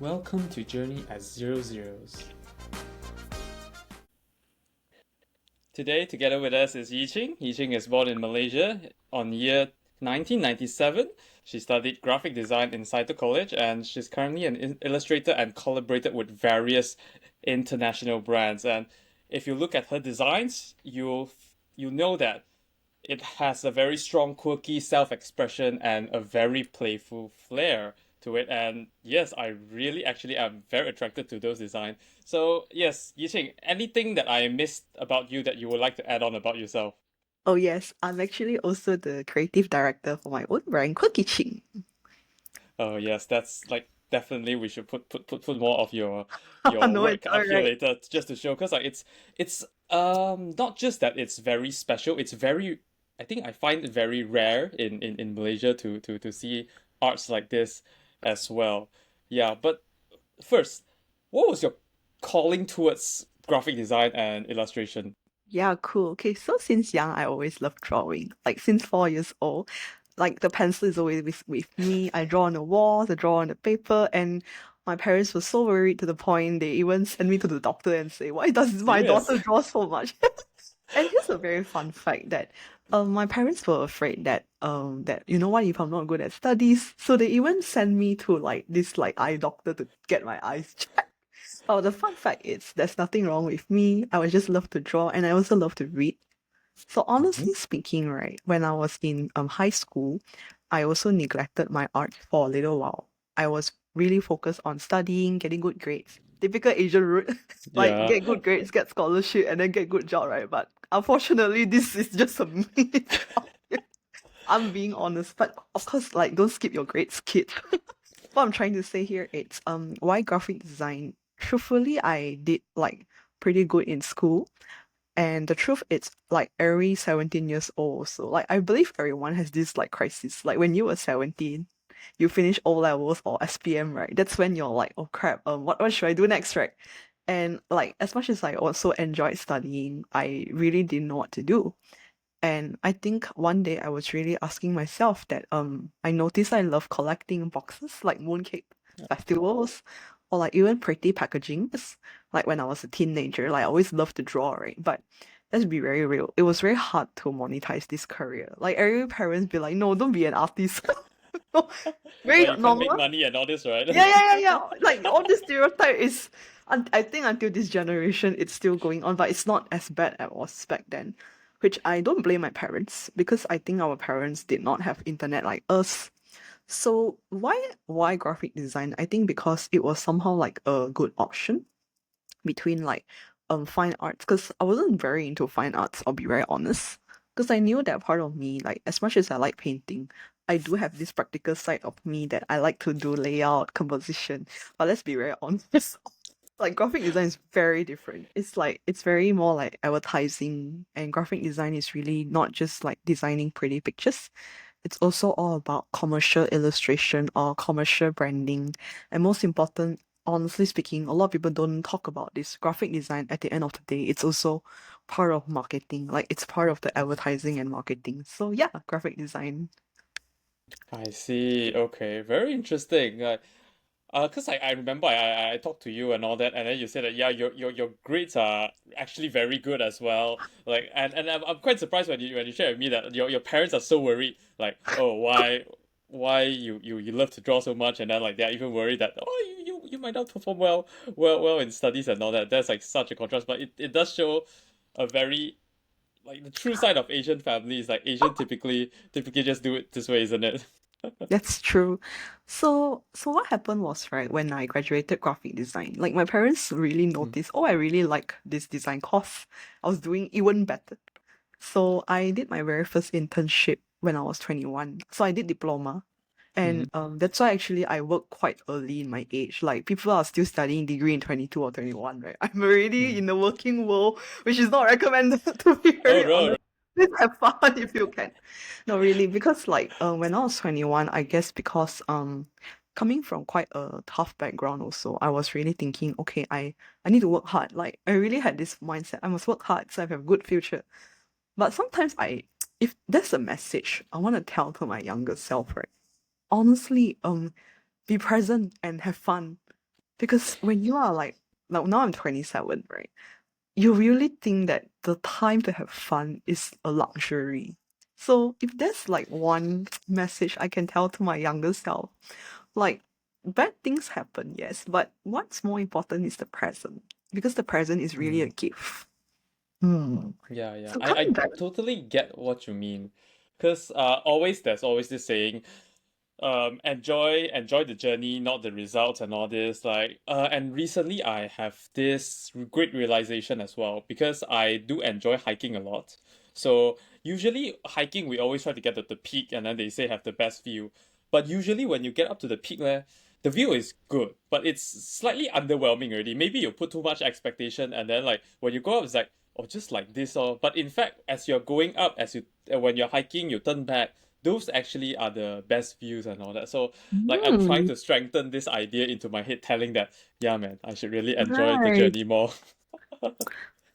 Welcome to Journey at Zero Zeros. Today, together with us is Yiqing. Yiqing is born in Malaysia on year 1997. She studied graphic design in Saito College and she's currently an illustrator and collaborated with various international brands. And if you look at her designs, you'll know that it has a very strong, quirky self-expression and a very playful flair to it. And yes, I really actually am very attracted to those designs. So yes, Yiqing, anything that I missed about you that you would like to add on about yourself? Oh yes, I'm actually also the creative director for my own brand, Quirkyqing. Oh yes, that's like definitely we should put more of your No, work it's up here alright. later just to show because like it's not just that it's very special, it's very I think I find it very rare in Malaysia to see arts like this as well. Yeah, but first, what was your calling towards graphic design and illustration? Yeah, cool. Okay, so since young, I always loved drawing. Like since 4 years old, like the pencil is always with me. I draw on the walls, I draw on the paper, and my parents were so worried to the point they even sent me to the doctor and say, "Why does my Serious? daughter draw so much?" And here's a very fun fact that my parents were afraid that you know what, if I'm not good at studies, so they even sent me to like this like eye doctor to get my eyes checked. Oh, the fun fact is there's nothing wrong with me. I would just love to draw and I also love to read. So Mm-hmm. honestly speaking, right, when I was in high school, I also neglected my art for a little while. I was really focused on studying, getting good grades. Typical Asian route, like Yeah. get good grades, get scholarship, and then get good job, right? But unfortunately, this is just a myth. I'm being honest, but of course, like don't skip your grades, kid. What I'm trying to say here is why graphic design. Truthfully, I did like pretty good in school. And the truth it's like every 17 years old so like I believe everyone has this like crisis. Like when you were 17, you finish O levels or SPM, right? That's when you're like, oh crap, what should I do next, right? And like as much as I also enjoyed studying, I really didn't know what to do. And I think one day I was really asking myself that I noticed I love collecting boxes like mooncake festivals or like even pretty packagings. Like when I was a teenager, like I always loved to draw, right? But let's be very real. It was very hard to monetize this career. Like every parents be like, no, don't be an artist. No, very Well, you can't make normal. money and all this, right? Yeah. Like all this stereotype is, I think until this generation, it's still going on, but it's not as bad as it was back then. Which I don't blame my parents because I think our parents did not have internet like us. So why graphic design? I think because it was somehow like a good option between like fine arts because I wasn't very into fine arts, I'll be very honest. Because I knew that part of me, like as much as I like painting, I do have this practical side of me that I like to do layout, composition. But let's be very honest. Like graphic design is very different. It's like it's very more like advertising and graphic design is really not just like designing pretty pictures. It's also all about commercial illustration or commercial branding. And most important, honestly speaking, a lot of people don't talk about this. Graphic design at the end of the day, it's also part of marketing. Like it's part of the advertising and marketing. So yeah, graphic design. I see. Okay, very interesting. Cause I remember I talked to you and all that, and then you said that yeah, your grades are actually very good as well. Like, and I'm quite surprised when you shared with me that your parents are so worried. Like, oh, why you love to draw so much, and then like they're even worried that oh you might not perform well in studies and all that. That's like such a contrast, but it does show a very like the true side of Asian families. Like Asian typically just do it this way, isn't it? That's true. So what happened was right when I graduated graphic design, like my parents really noticed, oh, I really like this design course. I was doing even better. So I did my very first internship when I was 21. So I did diploma. Mm-hmm. And that's why actually I work quite early in my age. Like people are still studying degree in 22 or 21, right? I'm already in the working world, which is not recommended to be Oh very no. honest. Just have fun if you can. No, really, because like when I was 21, I guess because coming from quite a tough background also, I was really thinking, okay, I need to work hard. Like I really had this mindset, I must work hard so I have a good future. But sometimes if there's a message I want to tell to my younger self, right? Honestly, be present and have fun. Because when you are like now I'm 27, right? You really think that the time to have fun is a luxury. So if there's like one message I can tell to my younger self, like bad things happen, yes, but what's more important is the present. Because the present is really a Mm. gift. Hmm. Yeah, yeah. So I coming back, totally get what you mean. Because always there's always this saying, enjoy the journey, not the results and all this. And recently I have this great realization as well, because I do enjoy hiking a lot. So usually hiking we always try to get to the peak, and then they say have the best view. But usually when you get up to the peak there, the view is good, but it's slightly underwhelming already. Maybe you put too much expectation, and then like when you go up it's like, oh, just like this, or but in fact as you're going up, when you're hiking you turn back, those actually are the best views and all that. So like I'm trying hmm, to strengthen this idea into my head, telling that, yeah man, I should really enjoy the right. journey more.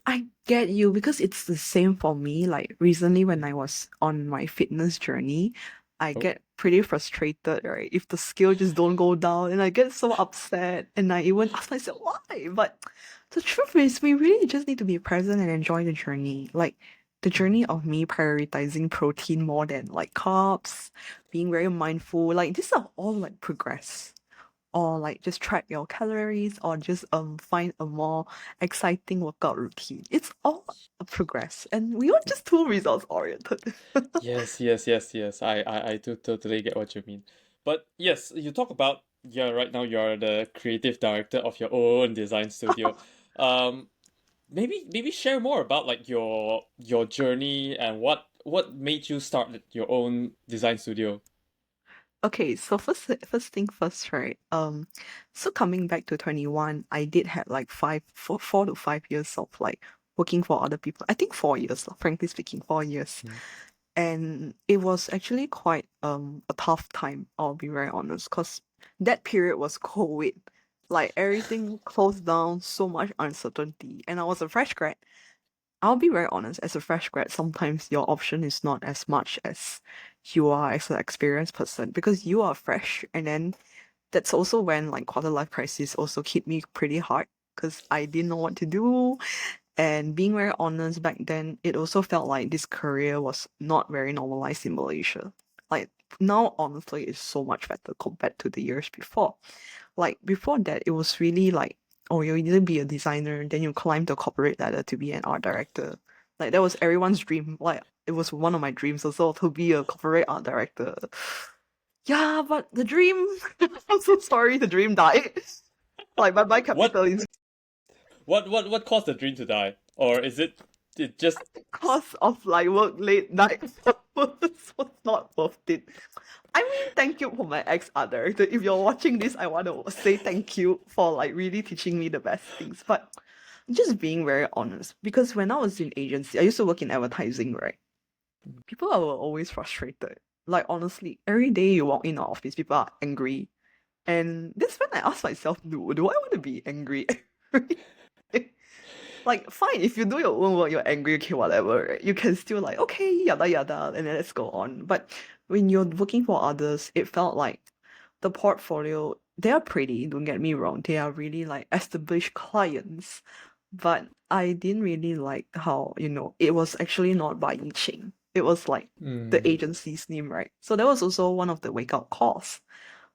I get you because it's the same for me. Like recently, when I was on my fitness journey, I Oh. get pretty frustrated, right? If the scale just don't go down, and I get so upset, and I even ask myself why. But the truth is, we really just need to be present and enjoy the journey. Like the Mm. journey of me prioritizing protein more than like carbs, being very mindful. Like these are all like progress, or like just track your calories, or just find a more exciting workout routine. It's all a progress, and we are just too results oriented. Yes, yes, yes, yes. I do totally get what you mean. But yes, you talk about, yeah, right now you're the creative director of your own design studio. Um, maybe share more about like your journey and what made you start your own design studio. Okay, so first thing first, right? So coming back to 21, I did have like 4 to 5 years of like working for other people. I think 4 years, frankly speaking, 4 years. Mm. And it was actually quite a tough time, I'll be very honest, because that period was COVID. Like everything closed down, so much uncertainty. And I was a fresh grad. I'll be very honest, as a fresh grad, sometimes your option is not as much as you are as an experienced person, because you are fresh. And then that's also when like quarter life crisis also hit me pretty hard, because I didn't know what to do. And being very honest, back then, it also felt like this career was not very normalized in Malaysia. Like now, honestly, it's so much better compared to the years before. Like before that, it was really like, oh, you need to be a designer, then you climb the corporate ladder to be an art director. Like that was everyone's dream. Like it was one of my dreams also to be a corporate art director. Yeah, but the dream, I'm so sorry, the dream died. Like bye bye What capitalism. what caused the dream to die? Or is it just Cost of like work late night was not worth it. I mean, thank you for my ex art director. If you're watching this, I want to say thank you for like really teaching me the best things. But just being very honest, because when I was in agency, I used to work in advertising, right? People are always frustrated. Like honestly, every day you walk in our office, people are angry. And that's when I ask myself, do I want to be angry? Like, fine, if you do your own work, you're angry, okay, whatever, right? You can still like, okay, yada yada, and then let's go on. But when you're working for others, it felt like the portfolio, they are pretty, don't get me wrong. They are really like established clients. But I didn't really like how, it was actually not by Yiqing. It was like the mm, agency's name, right? So that was also one of the wake up calls.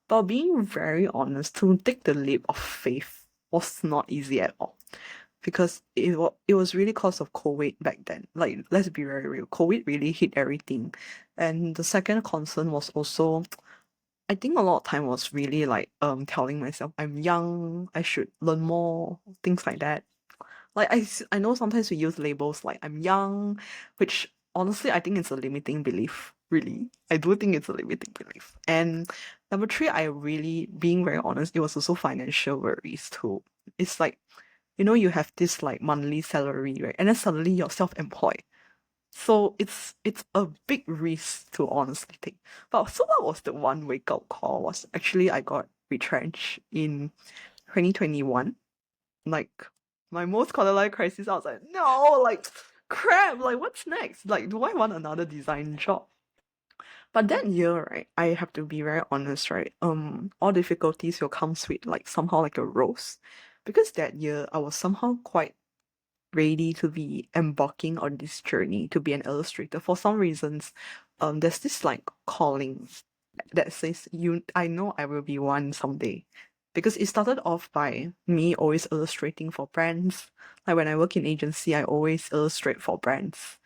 But being very honest, to take the leap of faith was not easy at all, because it was really cause of COVID back then. Like, let's be very real, COVID really hit everything. And the second concern was also, I think a lot of time was really like telling myself I'm young, I should learn more, things like that. Like I know sometimes we use labels like I'm young, which honestly I think it's a limiting belief. Really, I do think it's a limiting belief. And number three, I really, being very honest, it was also financial worries too. It's like, you have this like monthly salary, right? And then suddenly you're self-employed. So it's a big risk to honestly take. But so what was the one wake up call was actually I got retrenched in 2021. Like my most quarter life crisis, I was like, no, like crap, like what's next? Like, do I want another design job? But that year, right, I have to be very honest, right? All difficulties will come sweet, like somehow like a rose. Because that year I was somehow quite ready to be embarking on this journey to be an illustrator. For some reasons, there's this like calling that says I know I will be one someday. Because it started off by me always illustrating for brands. Like when I work in agency, I always illustrate for brands.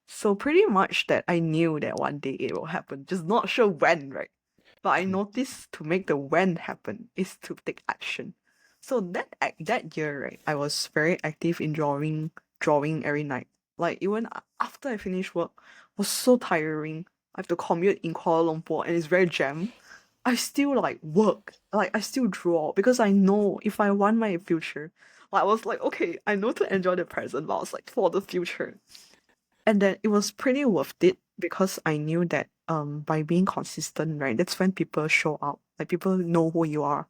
So pretty much that I knew that one day it will happen, just not sure when, right? But I noticed to make the when happen is to take action. So that year, right, I was very active in drawing every night. Like even after I finished work, was so tiring. I have to commute in Kuala Lumpur and it's very jam. I still like work, like I still draw because I know if I want my future, like I was like, okay, I know to enjoy the present, but I was like for the future. And then it was pretty worth it because I knew that by being consistent, right, that's when people show up. Like people know who you are.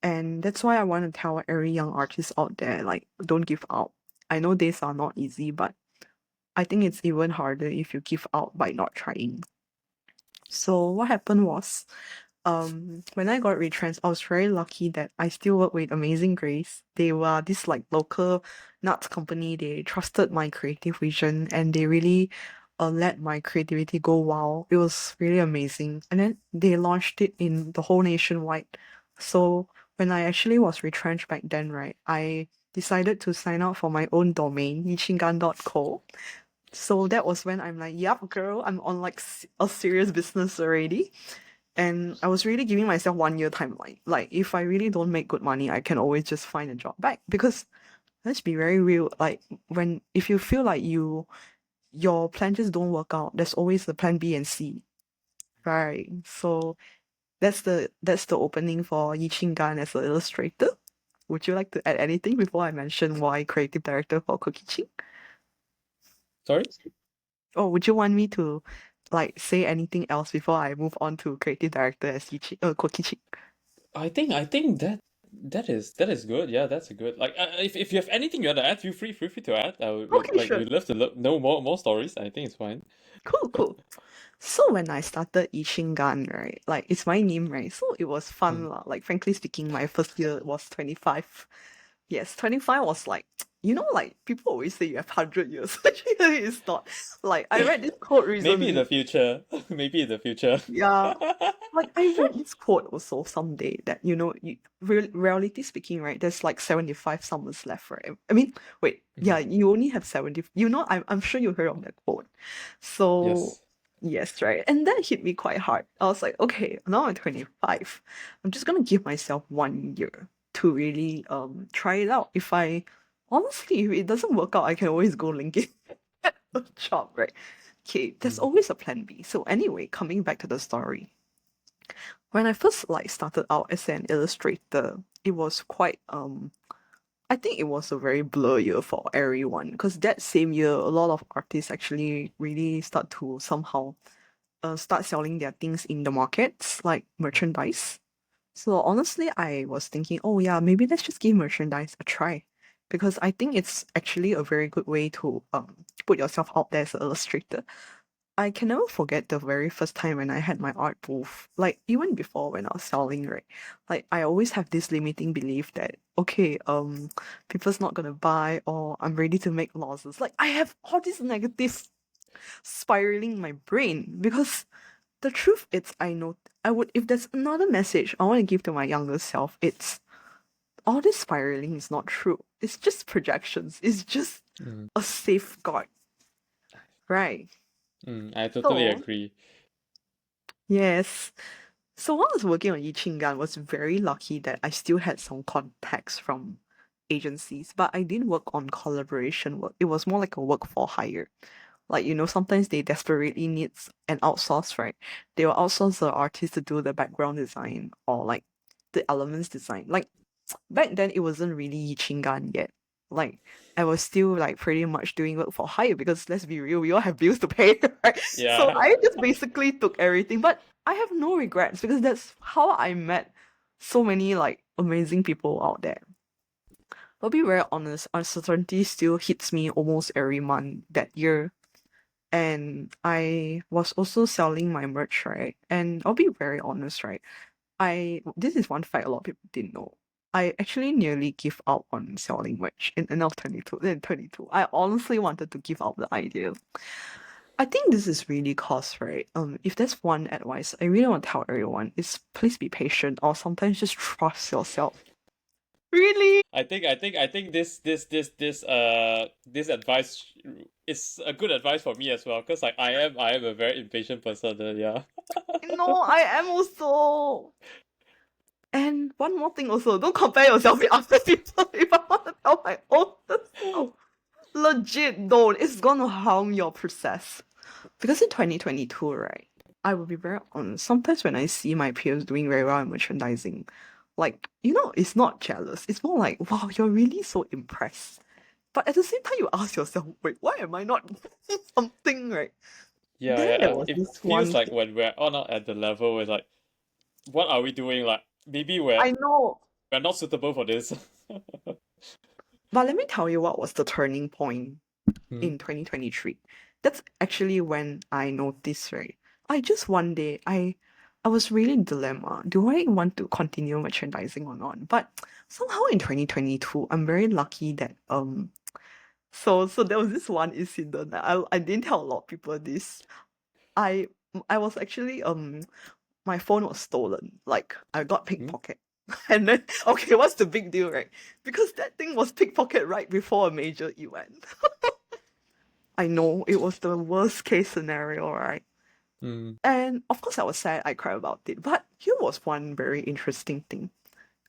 And that's why I want to tell every young artist out there, like, don't give up. I know days are not easy, but I think it's even harder if you give up by not trying. So what happened was when I got retrenched, I was very lucky that I still work with Amazing Grace. They were this like local nuts company. They trusted my creative vision and they really let my creativity go wild. It was really amazing. And then they launched it in the whole nationwide. So when I actually was retrenched back then, right, I decided to sign up for my own domain, yiqingan.co. So that was when I'm like, yep, girl, I'm on like a serious business already. And I was really giving myself 1 year timeline. Like, if I really don't make good money, I can always just find a job back. Because let's be very real. Like, if you feel like your plan just don't work out, there's always the plan B and C, right? So that's the opening for Yiqing Gan as an illustrator. Would you like to add anything before I mention why creative director for Quirkyqing? Sorry? Or would you want me to like say anything else before I move on to creative director as Quirkyqing? I think that is good. Yeah, that's a good. Like, if you have anything you want to add, feel free to add. I would Okay, like sure. we'd love to know more stories. I think it's fine. Cool, cool. So when I started Yiqing Gan, right, like it's my name, right? So it was Mm. fun lah. Like frankly speaking, my first year was 25. Yes, 25 was like, like people always say you have 100 years. Actually, it's not. Like I read this quote Maybe in the recently. future. Maybe in the future. Yeah. Like I read this quote also someday that reality speaking, right? There's like 75 summers left, right? I mean, wait, Mhm. yeah, you only have 70. I'm sure you heard of that quote. So Yes. yes, right. And that hit me quite hard. I was like, okay, now I'm 25. I'm just gonna give myself 1 year to really try it out. If it doesn't work out, I can always go LinkedIn a job, right? Okay, there's Mm. always a plan B. So anyway, coming back to the story. When I first like started out as an illustrator, it was quite I think it was a very blur year for everyone because that same year a lot of artists actually really start to somehow start selling their things in the markets like merchandise. So honestly, I was thinking, oh yeah, maybe let's just give merchandise a try because I think it's actually a very good way to put yourself out there as an illustrator. I can never forget the very first time when I had my art booth. Like even before when I was selling, right? Like I always have this limiting belief that okay, people's not gonna buy or I'm ready to make losses. Like I have all this negative spiraling in my brain because the truth is I know I would if there's another message I want to give to my younger self, it's all this spiraling is not true. It's just projections. It's just Mm. a safeguard, right? I totally So agree. yes. So while I was working on Yiqing, I was very lucky that I still had some contacts from agencies, but I didn't work on collaboration work. It was more like a work for hire. Like, sometimes they desperately need an outsource, right? They will outsource the artist to do the background design or like the elements design. Like back then it wasn't really Yiqing yet. Like I was still like pretty much doing work for hire because let's be real, we all have bills to pay, right? So Yeah. I just basically took everything, but I have no regrets because that's how I met so many like amazing people out there. I'll be very honest, uncertainty still hits me almost every month that year. and I was also selling my merch, right? And I'll be very honest, right? This is one fact a lot of people didn't know. I actually nearly give up on selling merch in end of 22. Then 22. I honestly wanted to give up the idea. I think this is really cause, right? If there's one advice I really want to tell everyone is please be patient or sometimes just trust yourself. Really? I think this advice is a good advice for me as well, because like I am a very impatient person. Yeah. No, I am also. And one more thing also, don't compare yourself with other people if I want to tell my own self. Legit don't. It's gonna harm your process. Because in 2022, right, I will be very honest. Sometimes when I see my peers doing very well in merchandising, like, it's not jealous. It's more like, wow, you're really so impressed. But at the same time, you ask yourself, wait, why am I not doing something, right? Yeah, Then yeah. there was It this feels one like thing. when we're all not at the level where like, what are we doing? Like maybe we're I know. we're not suitable for this. But let me tell you what was the turning point Hmm. in 2023. That's actually when I noticed, right? I just one day I was really in dilemma. Do I want to continue merchandising or not? But somehow in 2022, I'm very lucky that so there was this one incident that I didn't tell a lot of people this. I I was actually my phone was stolen. Like I got Hmm? pickpocket. And then okay, what's the big deal, right? Because that thing was pickpocket right before a major event. I know it was the worst case scenario, right? Hmm. And of course, I was sad, I cried about it. But here was one very interesting thing.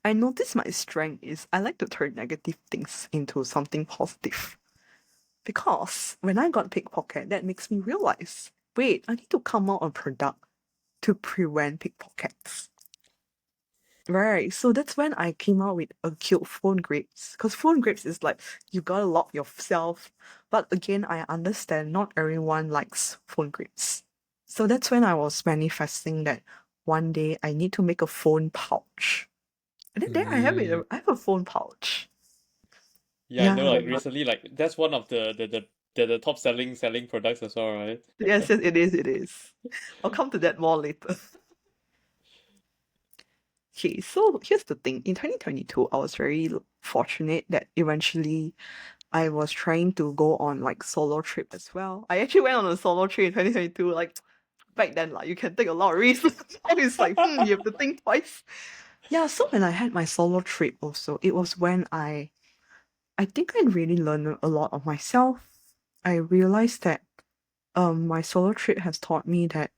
I noticed my strength is I like to turn negative things into something positive. Because when I got pickpocket, that makes me realize wait, I need to come out a product to prevent pickpockets. Right, so that's when I came out with acute phone grips. Because phone grips is like you gotta lock yourself. But again, I understand not everyone likes phone grips. So that's when I was manifesting that one day I need to make a phone pouch. And then there I have Hmm. it. I have a phone pouch. Yeah, I know. Yeah. Like recently, like that's one of the top selling products as well, right? Yes, yes, it is, it is. I'll come to that more later. Okay, so here's the thing. In 2022, I was very fortunate that eventually I was trying to go on like solo trip as well. I actually went on a solo trip in 2022. Like back then, like you can take a lot of risks. Now it's like, you have to think twice. Yeah, so when I had my solo trip also, it was when I think I really learned a lot of myself. I realized that my solo trip has taught me that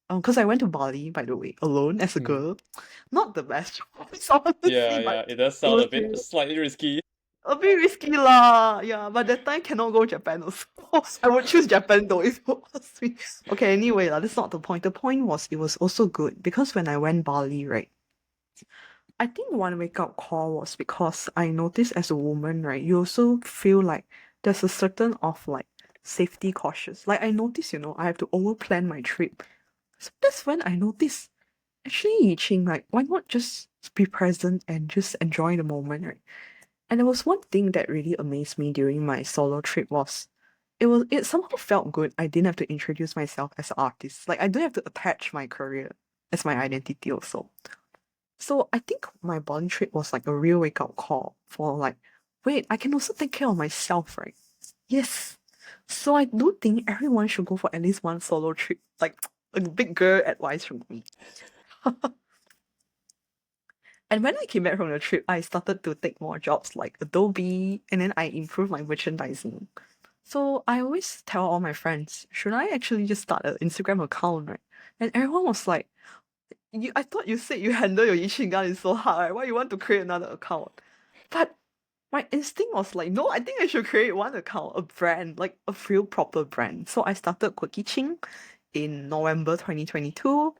because I went to Bali, by the way, alone as a Hmm. girl. Not the best choice, honestly, Yeah, yeah. but It does it sound was a bit really slightly risky. a bit risky lah. Yeah, but that time cannot go Japan also. I would choose Japan though if it was me. Okay, anyway lah, that's not the point. The point was it was also good because when I went Bali, right, I think one wake up call was because I noticed as a woman, right, you also feel like there's a certain of like safety cautious. Like I noticed, I have to over plan my trip. So that's when I noticed actually Yiqing, like why not just be present and just enjoy the moment, right? And there was one thing that really amazed me during my solo trip was it somehow felt good. I didn't have to introduce myself as an artist. Like I don't have to attach my career as my identity also. So I think my Bali trip was like a real wake up call for like, wait, I can also take care of myself, right? Yes. So I do think everyone should go for at least one solo trip. Like a big girl advice from me. And when I came back from the trip, I started to take more jobs like Adobe, and then I improved my merchandising. So I always tell all my friends, should I actually just start an Instagram account, right? And everyone was like, I thought you said you handle your Yiqing gun is so hard, right? Why you want to create another account? But my instinct was like, no, I think I should create one account, a brand, like a real proper brand. So I started Quirkyqing in November 2022.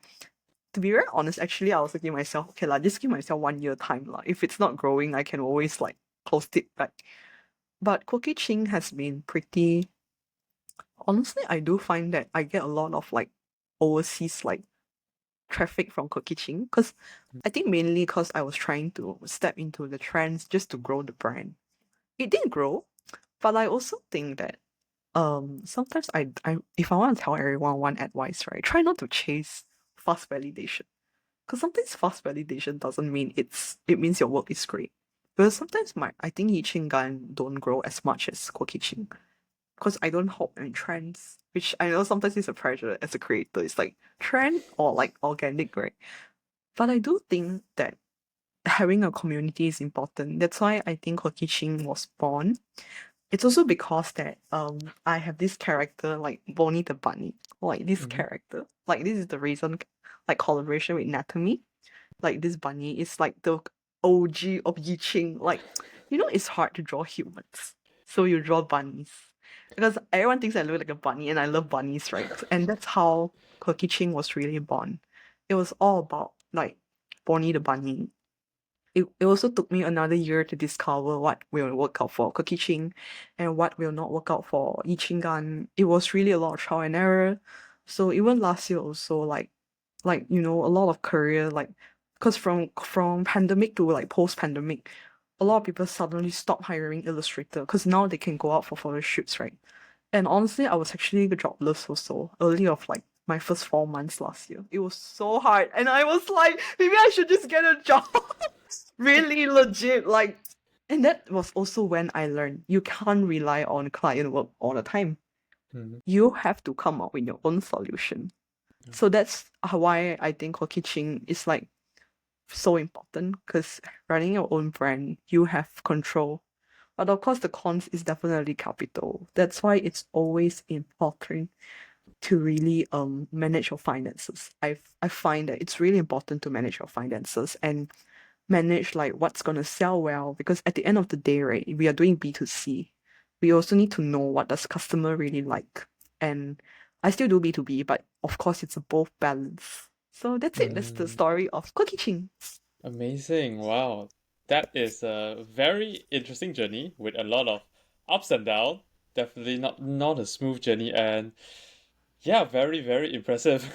To be very honest, actually, I was thinking myself, okay, like, just give myself 1 year time. Like, if it's not growing, I can always like close it back. But Qing has been pretty honestly, I do find that I get a lot of like overseas like traffic from Qing because I think mainly because I was trying to step into the trends just to grow the brand. It didn't grow, but I also think that sometimes I if I want to tell everyone one advice, right, try not to chase fast validation. Because sometimes fast validation doesn't mean it means your work is great. Because sometimes I think Yiqing Gan don't grow as much as Quirkyqing. Because I don't hop in trends, which I know sometimes is a pressure as a creator. It's like trend or like organic, right? But I do think that having a community is important. That's why I think Quirkyqing was born. It's also because that I have this character like Bonnie the Bunny. Like this Mm-hmm. character. Like this is the reason like collaboration with Natami. Like this bunny is like the OG of Yiqing. Like, it's hard to draw humans. So you draw bunnies. Because everyone thinks I look like a bunny and I love bunnies, right? And that's how Quirkyqing was really born. It was all about like Bonnie the bunny. It also took me another year to discover what will work out for Quirkyqing and what will not work out for Yiqing. It was really a lot of trial and error. So even last year also a lot of career like because from pandemic to like post pandemic, a lot of people suddenly stop hiring illustrator because now they can go out for photo shoots, right? And honestly, I was actually jobless also early of like my first 4 months last year. It was so hard, and I was like, maybe I should just get a job. Really legit, like, and that was also when I learned you can't rely on client work all the time. Mm-hmm. You have to come up with your own solution. So that's why I think Quirkyqing is like so important because running your own brand, you have control. But of course, the cons is definitely capital. That's why it's always important to really manage your finances. I find that it's really important to manage your finances and manage like what's gonna sell well because at the end of the day, right, we are doing B2C. We also need to know what does customer really like. And I still do B2B, but of course it's a both balance. So that's it. That's the Mm, story of Quirkyqing. amazing. Wow. That is a very interesting journey with a lot of ups and downs. Definitely not a smooth journey and yeah, very, very impressive.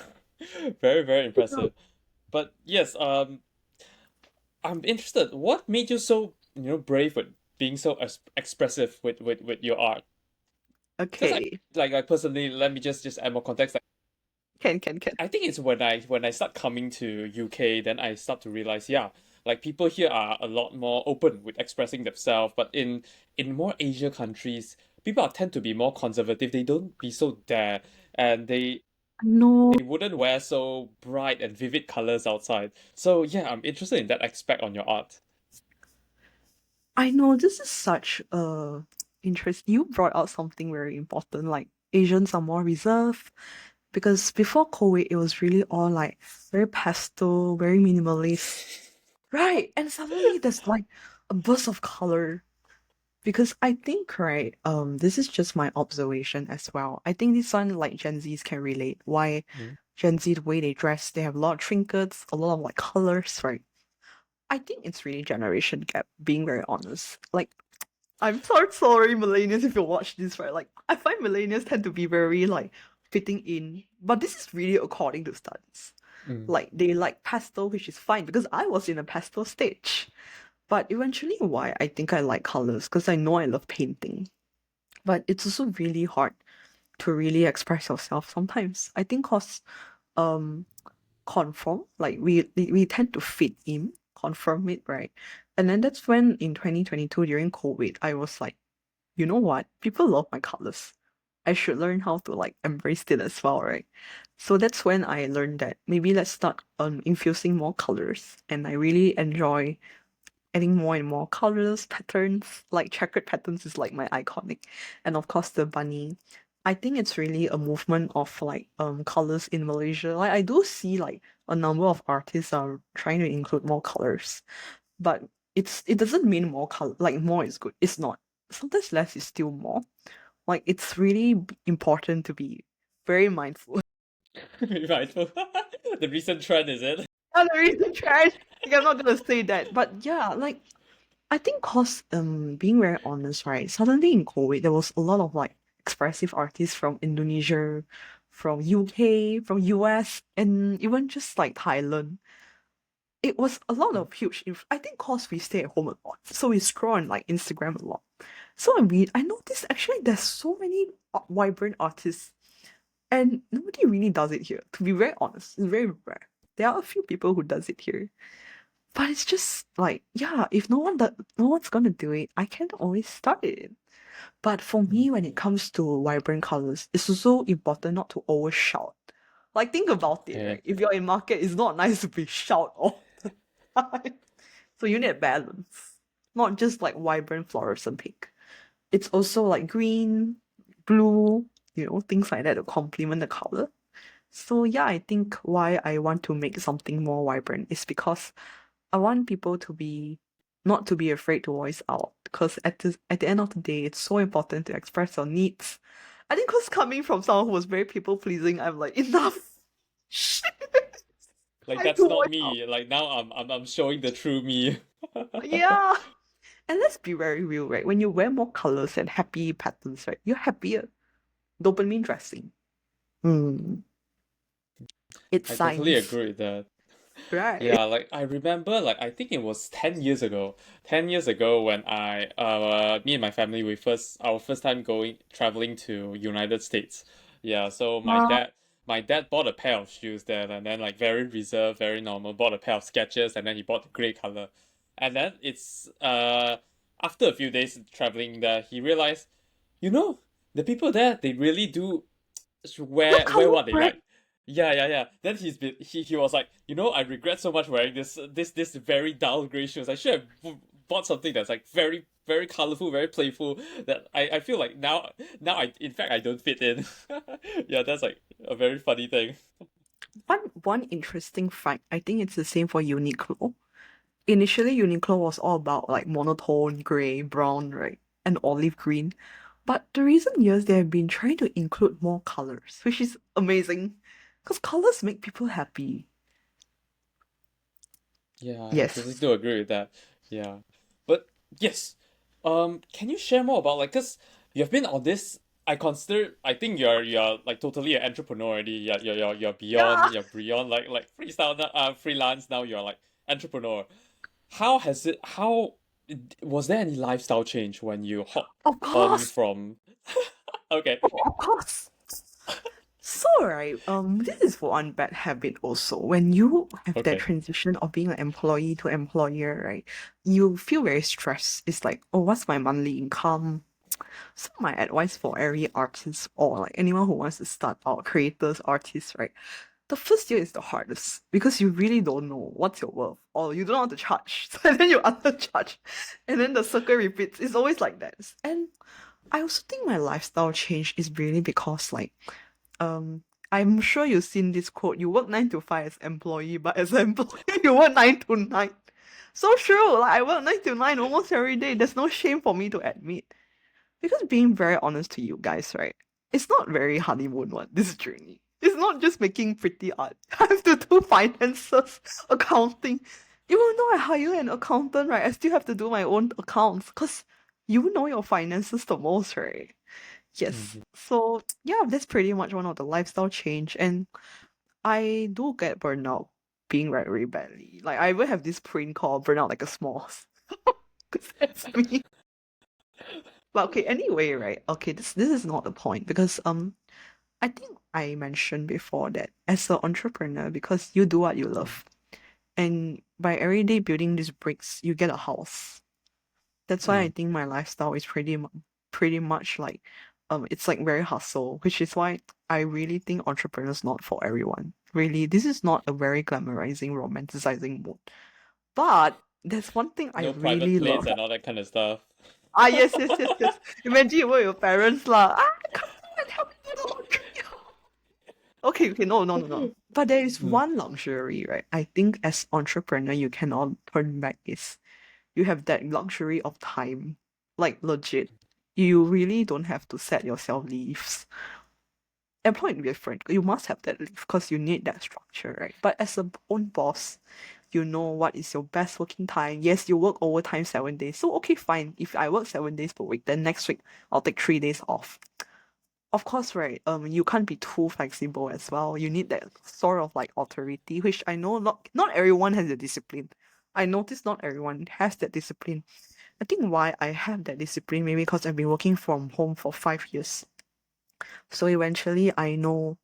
Very, very impressive. But yes, I'm interested. What made you so, brave with being so expressive with your art? Because Okay. like personally, let me just add more context. Can. I think it's when I start coming to UK, then I start to realize, yeah, like people here are a lot more open with expressing themselves. But in more Asia countries, people tend to be more conservative. They don't be so dare, and No, they wouldn't wear so bright and vivid colors outside. So yeah, I'm interested in that aspect on your art. I know this is such a interest. You brought out something very important, like Asians are more reserved because before COVID, it was really all like very pastel, very minimalist, right? And suddenly there's like a burst of color because I think, right, this is just my observation as well. I think this one like Gen Zs can relate. Why Mm, Gen Z the way they dress, they have a lot of trinkets, a lot of like colors, right? I think it's really generation gap, being very honest. Like I'm so sorry, millennials, if you watch this, right? Like, I find millennials tend to be very, like, fitting in. But this is really according to studies. mm, Like, they like pastel, which is fine because I was in a pastel stage. But eventually, why I think I like colors because I know I love painting. But it's also really hard to really express yourself sometimes. I think because um conform. Like we tend to fit in, conform it, right? And then that's when in 2022 during COVID, I was like, you know what? People love my colors. I should learn how to like embrace it as well, right? So that's when I learned that maybe let's start infusing more colors, and I really enjoy adding more and more colors, patterns. Like checkered patterns is like my iconic, and of course the bunny. I think it's really a movement of like colors in Malaysia. Like I do see like a number of artists are trying to include more colors, but it doesn't mean more color like more is good. It's not. Sometimes less is still more. Like it's really important to be very mindful. mm. Mindful. The recent trend is it? Not the reason trash. Like, I'm not gonna say that, but yeah, like I think cause being very honest, right? Suddenly in COVID, there was a lot of like expressive artists from Indonesia, from UK, from US, and even just like Thailand. it was a lot of huge I think cause we stay at home a lot, so we scroll on like Instagram a lot. So I noticed actually there's so many vibrant artists, and nobody really does it here. To be very honest, it's very rare. There are a few people who does it here, but it's just like, yeah, if no one's gonna do it, I can always start it. But for me, when it comes to vibrant colors, it's also important not to overshout. Like, think about it, Yeah. right? If you're in market, it's not nice to be shout all the time. So you need balance, not just like vibrant fluorescent pink. It's also like green, blue, things like that to complement the color. So yeah, I think why I want to make something more vibrant is because I want people to be not to be afraid to voice out, because at the end of the day, it's so important to express your needs. I think because coming from someone who was very people pleasing, I'm like, enough. Shit. Like Time that's to not voice out. me. Like now I'm showing the true me. Yeah. And let's be very real, right? When you wear more colors and happy patterns, right, you're happier. Dopamine dressing. Hmm. It's I totally science, agree with that. right? Yeah, like I remember, like I think it was 10 years ago. 10 years ago when me and my family, our first time going traveling to United States. Yeah, so Wow. my dad bought a pair of shoes there, and then like very reserved, very normal, bought a pair of Skechers, and then he bought the gray color. And then it's after a few days traveling there, he realized, you know, the people there, they really do Look wear color what they brand. like. Yeah. Then he was like, I regret so much wearing this very dull gray shoes. I should have bought something that's like very colorful, very playful. That I feel like now I in fact I don't fit in. Yeah, that's like a very funny thing. One interesting fact, I think it's the same for Uniqlo. Initially, Uniqlo was all about like monotone, gray, brown, right, and olive green. But the recent years, they have been trying to include more colors, which is amazing. Because colors make people happy. Yeah, I totally Yes. do agree with that. Yeah, but yes, can you share more about like, cause you've been on this. I think you're like totally an entrepreneur already. You're Yeah, beyond like freestyle freelance now. You're like entrepreneur. How was there any lifestyle change when you hop of on course. from? Okay. Oh, of course. So, right, this is for one bad habit also. When you have that Okay. transition of being an employee to employer, right, you feel very stressed. It's like, oh, what's my monthly income? So my advice for every artist or like anyone who wants to start out, creators, artists, right? The first year is the hardest because you really don't know what's your worth or you don't know how to charge. So then you undercharge. And then the circle repeats. It's always like that. And I also think my lifestyle change is really because like um I'm sure you've seen this quote, you work 9 to 5 as employee, but as an employee you work 9 to 9. So true. Like I work 9 to 9 almost every day. There's no shame for me to admit. Because being very honest to you guys, right? It's not very honeymoon one, this journey. It's not just making pretty art. I have to do finances, accounting. Even though I hire an accountant, right, I still have to do my own accounts because you know your finances the most, right? Yes. Mhm. So yeah, that's pretty much one of the lifestyle change. And I do get burnout being very badly. Like I will have this print called burnout like a smalls. Because that's me. But okay, anyway, right? Okay, this is not the point because I think I mentioned before that as an entrepreneur, because you do what you love, and by every day building these bricks, you get a house. That's why I Mm. think my lifestyle is pretty much like it's like very hustle, which is why I really think entrepreneurs not for everyone. Really, this is not a very glamorizing, romanticizing mood. But there's one thing I No private really planes love. and all that kind of stuff. Ah, yes. Imagine you were your parents lah. Ah, come on, help me do the laundry. Okay, no. But there is Mm. one luxury, right? I think as entrepreneur, you cannot turn back is you have that luxury of time. Like legit. You really don't have to set yourself leaves. Employed different. You must have that leave because you need that structure, right? But as a own boss, you know what is your best working time. Yes, you work overtime 7 days. So okay, fine. If I work 7 days per week, then next week I'll take 3 days off. of course, right, you can't be too flexible as well. You need that sort of like authority, which I know not everyone has the discipline. I notice not everyone has that discipline. I think why I have that discipline maybe because I've been working from home for 5 years. So eventually I know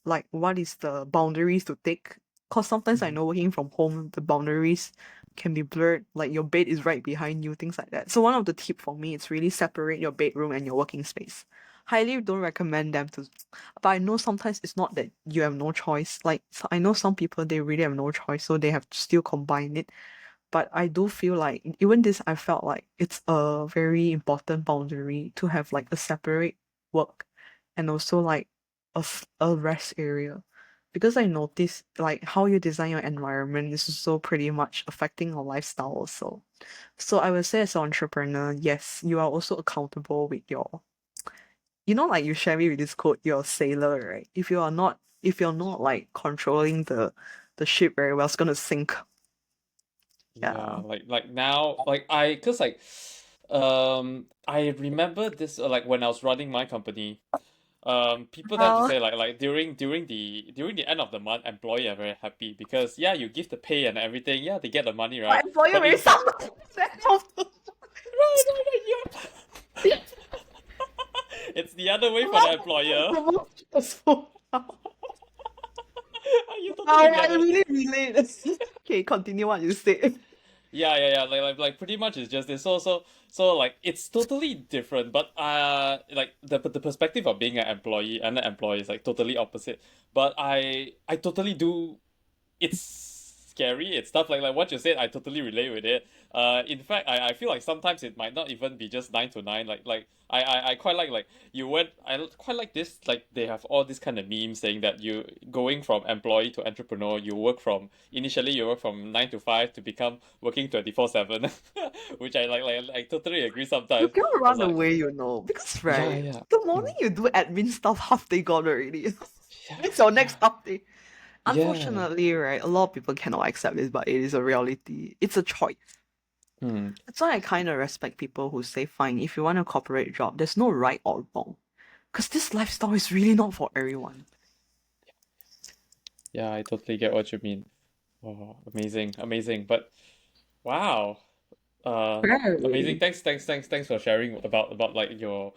like what is the boundaries to take. Cause sometimes I Mhm. know working from home the boundaries can be blurred, like your bed is right behind you, things like that. So one of the tip for me is really separate your bedroom and your working space. Highly don't recommend them to, but I know sometimes it's not that you have no choice. Like I know some people they really have no choice, so they have to still combine it. But I do feel like even this I felt like it's a very important boundary to have like a separate work and also like a rest area. Because I noticed like how you design your environment is also pretty much affecting your lifestyle also. So I would say as an entrepreneur, yes, you are also accountable with your, like you share me with this quote, you're a sailor, right? If you're not like controlling the ship very well, it's gonna sink. Yeah, Yeah. like now, like cause like, I remember this like when I was running my company. People tend to Uh, say like during the end of the month, employee are very happy because yeah, you give the pay and everything, yeah, they get the money, my right? employer But very in fact, sound. right, right, right, yeah. It's the other way for the employer. So, You wow, totally I get it. really relate. Okay, continue what you said. Yeah, yeah, yeah. Like pretty much it's just this. So like it's totally different. But like the perspective of being an employee and an employee is like totally opposite. But I totally do. It's scary. It's stuff like what you said. I totally relate with it. In fact, I feel like sometimes it might not even be just 9 to 9. I quite like you went. Quite like this. Like they have all this kind of memes saying that you going from employee to entrepreneur. You work from initially you work from 9 to 5 to become working 24/7, which I like. I totally agree. You Sometimes cannot I was run like, away, because yeah, right, yeah, the morning mm, you do admin stuff, half day gone already. yeah, It's your yeah, next half day. yeah. Unfortunately, right, a lot of people cannot accept this, but it is a reality. It's a choice. Hmm. That's why I kind of respect people who say, fine, if you want a corporate job, there's no right or wrong. Because this lifestyle is really not for everyone. Yeah, I totally get what you mean. Oh, amazing, amazing. But wow. Amazing. Right. Thanks for sharing about like your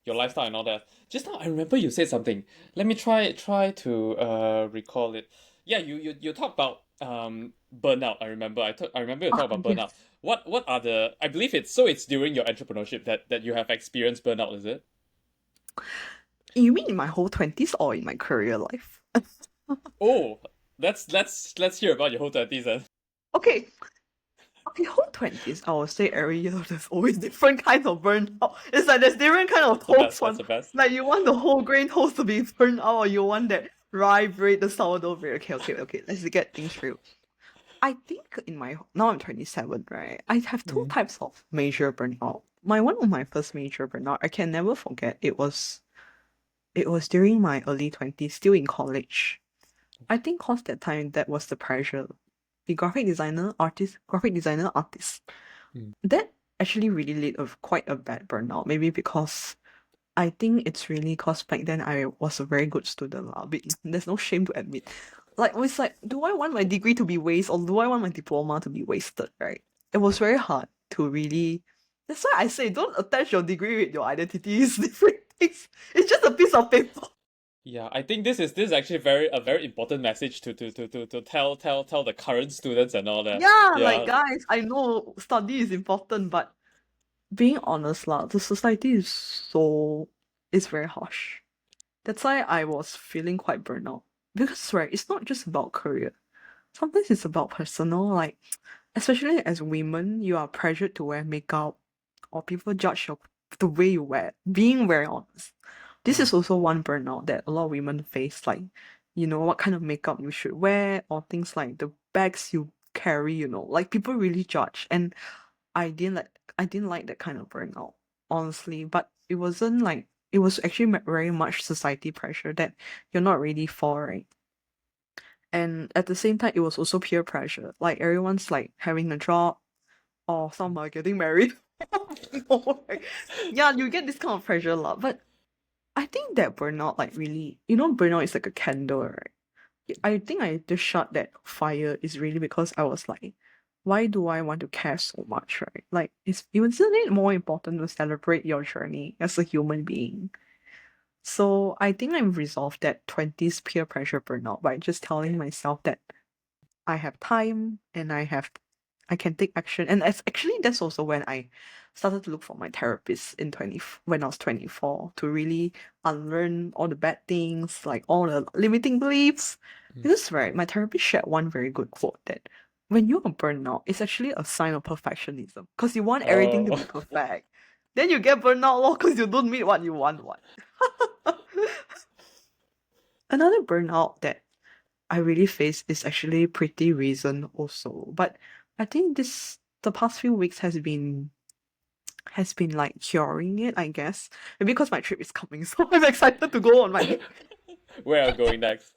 lifestyle and all that. Just now I remember you said something. Let me try to recall it. Yeah, you talked about burnout. I remember you Ah, talked about yes. burnout. What are the I believe it's during your entrepreneurship that you have experienced burnout, is it? You mean in my whole 20s or in my career life? Oh, let's hear about your whole 30s then. Okay, okay, whole 20s, I would say every year there's always different kinds of burnout. It's like there's different kind of That's the best. toast That's one. the best. Like you want the whole grain toast to be burnt out or you want that rye bread, the sourdough bread. Okay, let's get things straight. I think now I'm 27, right? I have two Mm. types of major burnout. One of my first major burnout, I can never forget. It was during my early 20s, still in college. I think cause that time that was the pressure. The graphic designer artist. Mm. That actually really led of quite a bad burnout. Maybe because I think it's really cause back then I was a very good student lah. But there's no shame to admit. Like it's like, do I want my degree to be wasted or do I want my diploma to be wasted? Right? It was very hard to really. That's why I say don't attach your degree with your identity. It's different things. It's just a piece of paper. Yeah, I think this is actually very important message to tell the current students and all that. Yeah, like Yeah. guys, I know study is important, but being honest lah, the society is very harsh. That's why I was feeling quite burnout. Because right, it's not just about career. Sometimes it's about personal, like especially as women, you are pressured to wear makeup or people judge the way you wear. Being very honest. This Mm. is also one burnout that a lot of women face, like, what kind of makeup you should wear, or things like the bags you carry, like people really judge. And I didn't like that kind of burnout, honestly. But it was actually very much society pressure that you're not ready for, right? And at the same time, it was also peer pressure. Like everyone's like having a job, or some are getting married. No, right? Yeah, you get this kind of pressure a lot. But I think that burnout, like really, burnout is like a candle, right? I think I just shot that fire is really because I was like, why do I want to care so much, right? Like, isn't it more important to celebrate your journey as a human being? So I think I've resolved that 20s peer pressure burnout by just telling myself that I have time and I can take action. And that's also when I started to look for my therapist when I was 24 to really unlearn all the bad things, like all the limiting beliefs. Mm. Because right, my therapist shared one very good quote that when you're burnt out, it's actually a sign of perfectionism. Because you want everything to Oh. be perfect. Then you get burnt out because you don't meet what you want. What? Another burnout that I really faced is actually pretty recent also. But I think the past few weeks has been like curing it, I guess. Maybe because my trip is coming, so I'm excited to go on my trip. Where are you going next?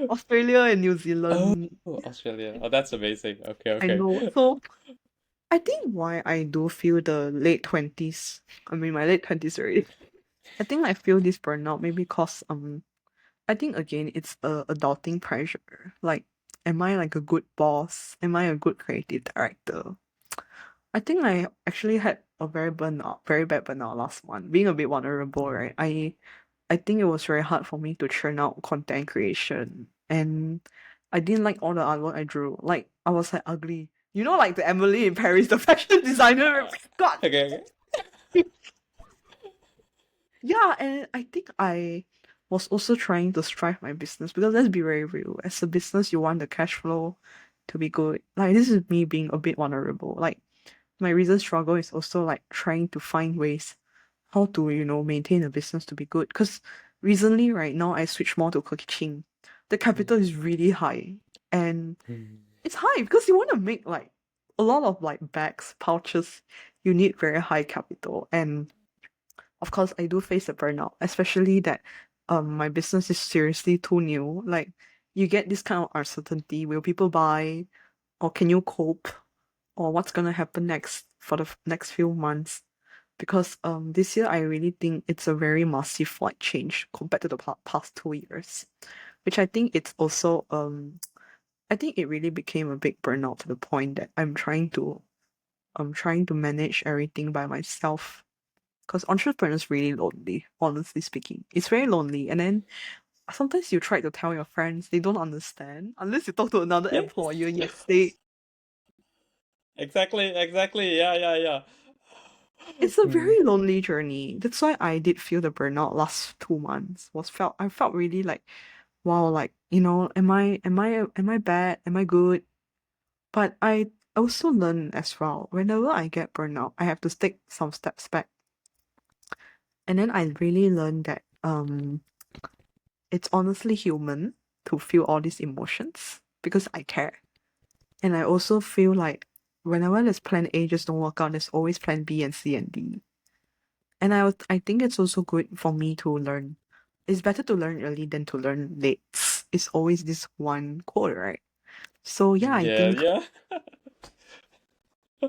Australia and New Oh, Zealand. Australia. Oh, that's amazing. Okay, I okay. know. So I think why I do feel the late 20s. I mean my late 20s already. I think I feel this burnout maybe because I think again it's a adulting pressure. Like, am I like a good boss? Am I a good creative director? I think I actually had a very bad burnout last month. Being a bit vulnerable, right? I think it was very hard for me to churn out content creation, and I didn't like all the artwork I drew. Like I was like ugly, like the Emily in Paris, the fashion designer. God, Okay, okay. yeah, and I think I was also trying to strive my business because let's be very real. As a business, you want the cash flow to be good. Like this is me being a bit vulnerable. Like my recent struggle is also like trying to find ways how to maintain a business to be good. Because recently, right now, I switched more to Quirkyqing. The capital is really high, and Mm. it's high because you want to make like a lot of like bags, pouches. You need very high capital, and of course, I do face a burnout, especially that my business is seriously too new. Like you get this kind of uncertainty: will people buy, or can you cope, or what's gonna happen next for the next few months? Because this year I really think it's a very massive like change compared to the past 2 years, which I think it's also I think it really became a big burnout to the point that I'm trying to manage everything by myself. Because entrepreneurs is really lonely, honestly speaking. It's very lonely, and then sometimes you try to tell your friends, they don't understand unless you talk to another Yes. employer. Yes, they Exactly, exactly. Yeah, yeah, yeah. it's a Mm. very lonely journey. That's why I did feel the burnout last 2 months. I felt really like, wow, like, am I bad? Am I good? But I also learn as well. Whenever I get burnout, I have to take some steps back. And then I really learned that it's honestly human to feel all these emotions because I care. And I also feel like whenever there's plan A just don't work out, there's always plan B and C and D. And I think it's also good for me to learn. It's better to learn early than to learn late. It's always this one quote, right? So yeah, I Yeah, think yeah.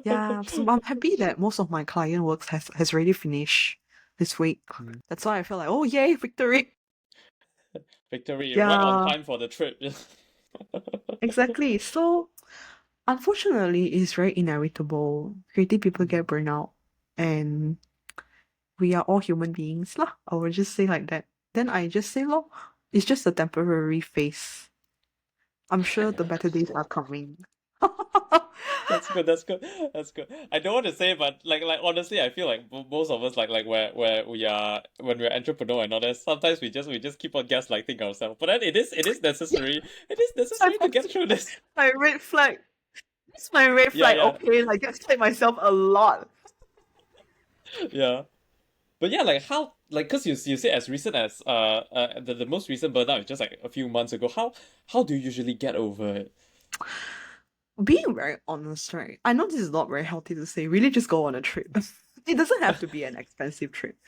yeah. So I'm happy that most of my client works has already finished this week. Mm. That's why I feel like, oh yay, victory. Victory, right on Yeah, time for the trip. exactly. So unfortunately, it's very inevitable. Creative people get burnout, and we are all human beings lah. I will just say like that. Then I just say, lor, it's just a temporary phase. I'm sure the better days are coming. That's good. That's good. That's good. I don't want to say, but like honestly, I feel like most of us like where we are when we're entrepreneur and all that. Sometimes we just keep on gaslighting ourselves. But then it is necessary. It is my, necessary to get through this. my red flag. It's my red Yeah, flag. yeah, Okay, like I gaslight myself a lot. yeah. But yeah, like how like because you say as recent as the most recent burnout is just like a few months ago. How do you usually get over it? Being very honest, right? I know this is not very healthy to say. Really, just go on a trip. It doesn't have to be an expensive trip.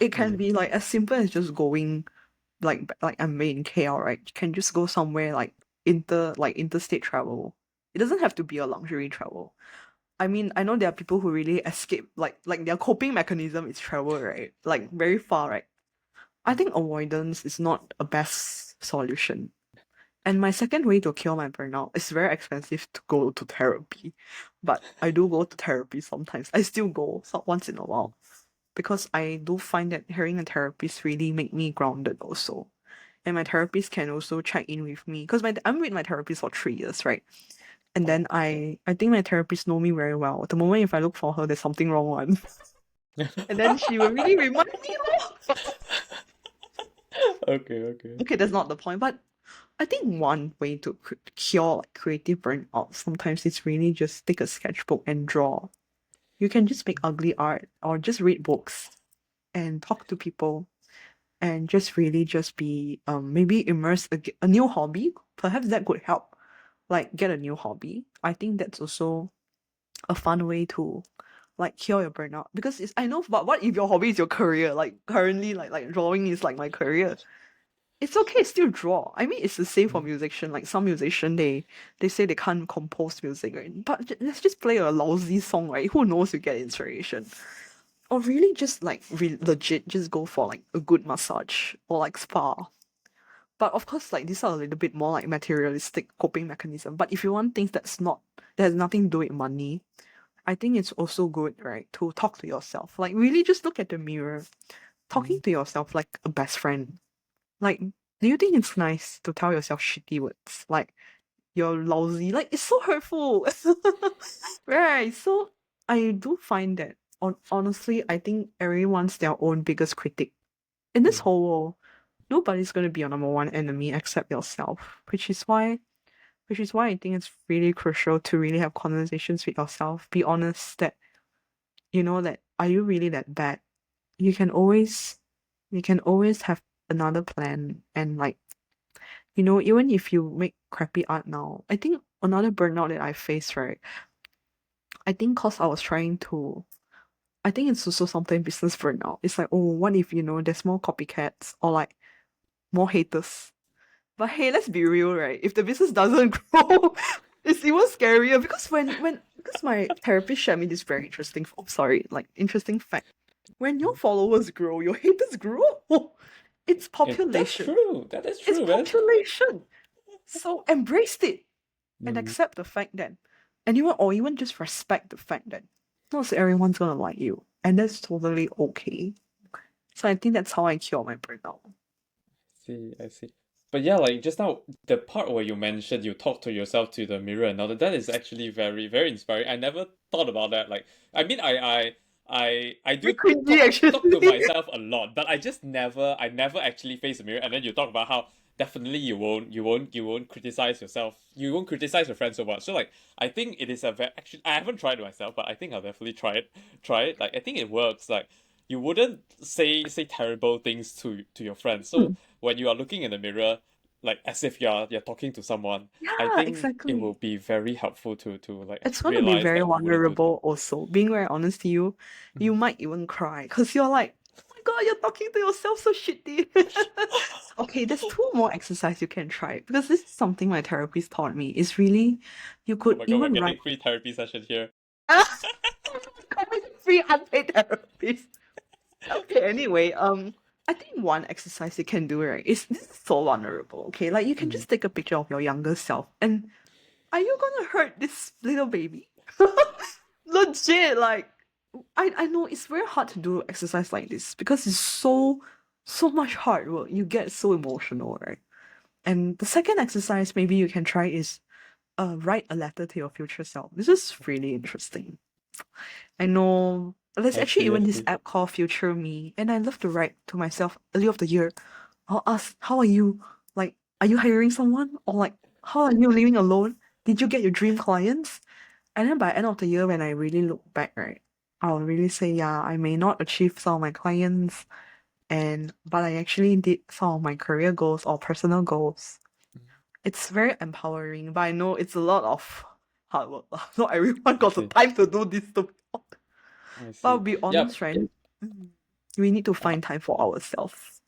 It can Mm. be like as simple as just going like I'm made in KL, right? You can just go somewhere like interstate travel. It doesn't have to be a luxury travel. I mean, I know there are people who really escape like their coping mechanism is travel, right? Like very far, right? I think avoidance is not a best solution. And my second way to cure my burnout is very expensive to go to therapy. But I do go to therapy sometimes. I still go once in a while because I do find that hearing a therapist really make me grounded also. And my therapist can also check in with me because I'm with my therapist for 3 years, right? And then I think my therapist know me very well. The moment if I look for her, there's something wrong one. And then she will really remind me. Oh. Okay, okay. Okay, that's not the point. But I think one way to cure like, creative burnout sometimes is really just take a sketchbook and draw. You can just make ugly art or just read books and talk to people and just really just be maybe immerse a new hobby. Perhaps that could help. Like get a new hobby. I think that's also a fun way to like cure your burnout because it's I know but what if your hobby is your career like currently like drawing is like my career, it's okay still draw. I mean it's the same for Mm. musician, like some musician they say they can't compose music, right? But let's just play a lousy song, right? Who knows, you get inspiration. Or really just like legit just go for like a good massage or like spa. But of course like these are a little bit more like materialistic coping mechanism, but if you want things that has nothing to do with money, I think it's also good, right, to talk to yourself. Like really just look at the mirror, talking Mm. to yourself like a best friend. Like, do you think it's nice to tell yourself shitty words? Like you're lousy. Like it's so hurtful. Right. So I do find that honestly, I think everyone's their own biggest critic. In this Mm. whole world, nobody's gonna be your number one enemy except yourself. Which is why I think it's really crucial to really have conversations with yourself. Be honest that that are you really that bad? You can always have another plan and like even if you make crappy art now, I think another burnout that I faced, right? I think cause I was trying to I think it's also something business burnout. It's like, oh, what if there's more copycats or like more haters? But hey, let's be real, right? If the business doesn't grow, it's even scarier because because my therapist shared me this very interesting sorry, like interesting fact. When your Mm. followers grow, your haters grow. It's That's population. true. That is It's true, man. population. So embrace it and Mm. accept the fact that or even just respect the fact that not everyone's gonna like you. And that's totally okay. So I think that's how I cure my burnout. See, I see. But yeah, like just now, the part where you mentioned you talk to yourself to the mirror and all that, that is actually very, very inspiring. I never thought about that. Like, I mean, I Very do cringy talk to actually. myself a lot, but I never actually face the mirror. And then you talk about how definitely you won't criticize yourself. You won't criticize your friends so much. So like, I think it is a very actually I haven't tried it myself, but I think I'll definitely try it. Try it. Like, I think it works. Like, you wouldn't say terrible things to your friends. So Hmm. when you are looking in the mirror, like as if you're talking to someone, I Yeah, think it will exactly. be very helpful to like It's gonna be realize very that you wouldn't do that. vulnerable also. Being very honest to you, you Mm. might even cry because you're like, oh my god, you're talking to yourself so shitty. Okay, there's two more exercise you can try because this is something my therapist taught me. Is really you Oh could my god, we're even write getting free therapy session here. free unpaid therapist. Okay, anyway, I think one exercise you can do, right, is this is so vulnerable, okay? Like you can Mm. just take a picture of your younger self and are you gonna hurt this little baby? Legit, like I know it's very hard to do exercise like this because it's so much hard work. You get so emotional, right? And the second exercise maybe you can try is write a letter to your future self. This is really interesting. I know there's I actually see, I even this see. app called Future Me, and I love to write to myself early of the year. I'll ask, how are you? Like, are you hiring someone? Or like, how are you living alone? Did you get your dream clients? And then by end of the year, when I really look back, right, I'll really say, yeah, I may not achieve some of my clients, but I actually did some of my career goals or personal goals. It's very empowering, but I know it's a lot of hard work. Not everyone I got the see. time to do this to be honest. I But I'll see. be Yep. honest, right? We need to Uh, find time for ourselves.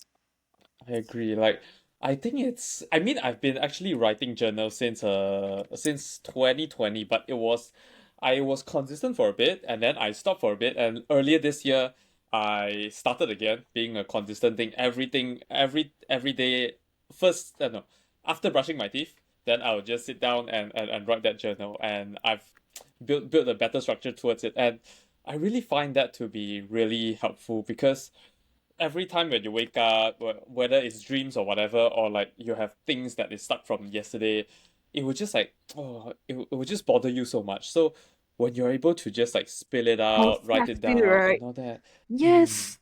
I agree. Like, I think it's. I mean, I've been actually writing journals since 2020, but I was consistent for a bit, and then I stopped for a bit. And earlier this year, I started again being a consistent thing. Everything, every day. First, no, after brushing my teeth, then I would just sit down and write that journal. And I've built a better structure towards it. And I really find that to be really helpful because every time when you wake up, whether it's dreams or whatever, or like you have things that is stuck from yesterday, it would just like it would just bother you so much. So when you're able to just like spill it out, write it Fantastic, down, and right? all that, Yes,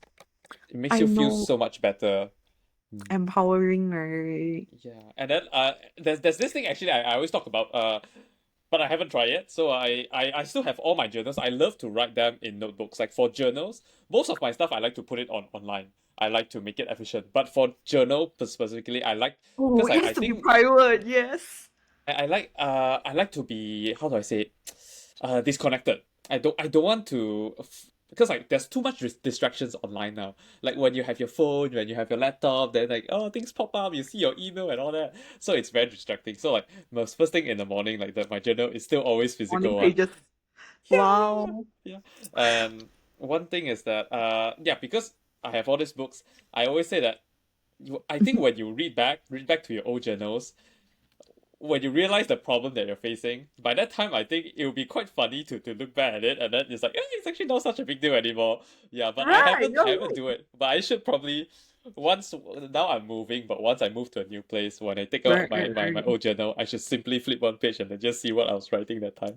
it makes I you feel know. so much better. Mm. Empowering, right? Yeah, and then there's this thing actually I always talk about but I haven't tried it. So I still have all my journals. I love to write them in notebooks. Like for journals, most of my stuff I like to put it on online. I like to make it efficient. But for journal specifically, I like Oh, because it I has to be think private, yes. I like to be, how do I say it, disconnected. I don't want to because like there's too much distractions online now. Like when you have your phone, when you have your laptop, then like oh things pop up, you see your email and all that. So it's very distracting. So like most first thing in the morning, like my journal is still always Morning physical one. pages. Yeah, Wow. yeah. And one thing is that yeah, because I have all these books, I always say that I think when you read back to your old journals, when you realize the problem that you're facing, by that time I think it will be quite funny to look back at it and then it's like, it's actually not such a big deal anymore. Yeah, but Right, you're I haven't right. do it. But I should probably once now I'm moving, but once I move to a new place, when I take out Right, right, my right. old journal, I should simply flip one page and then just see what I was writing that time.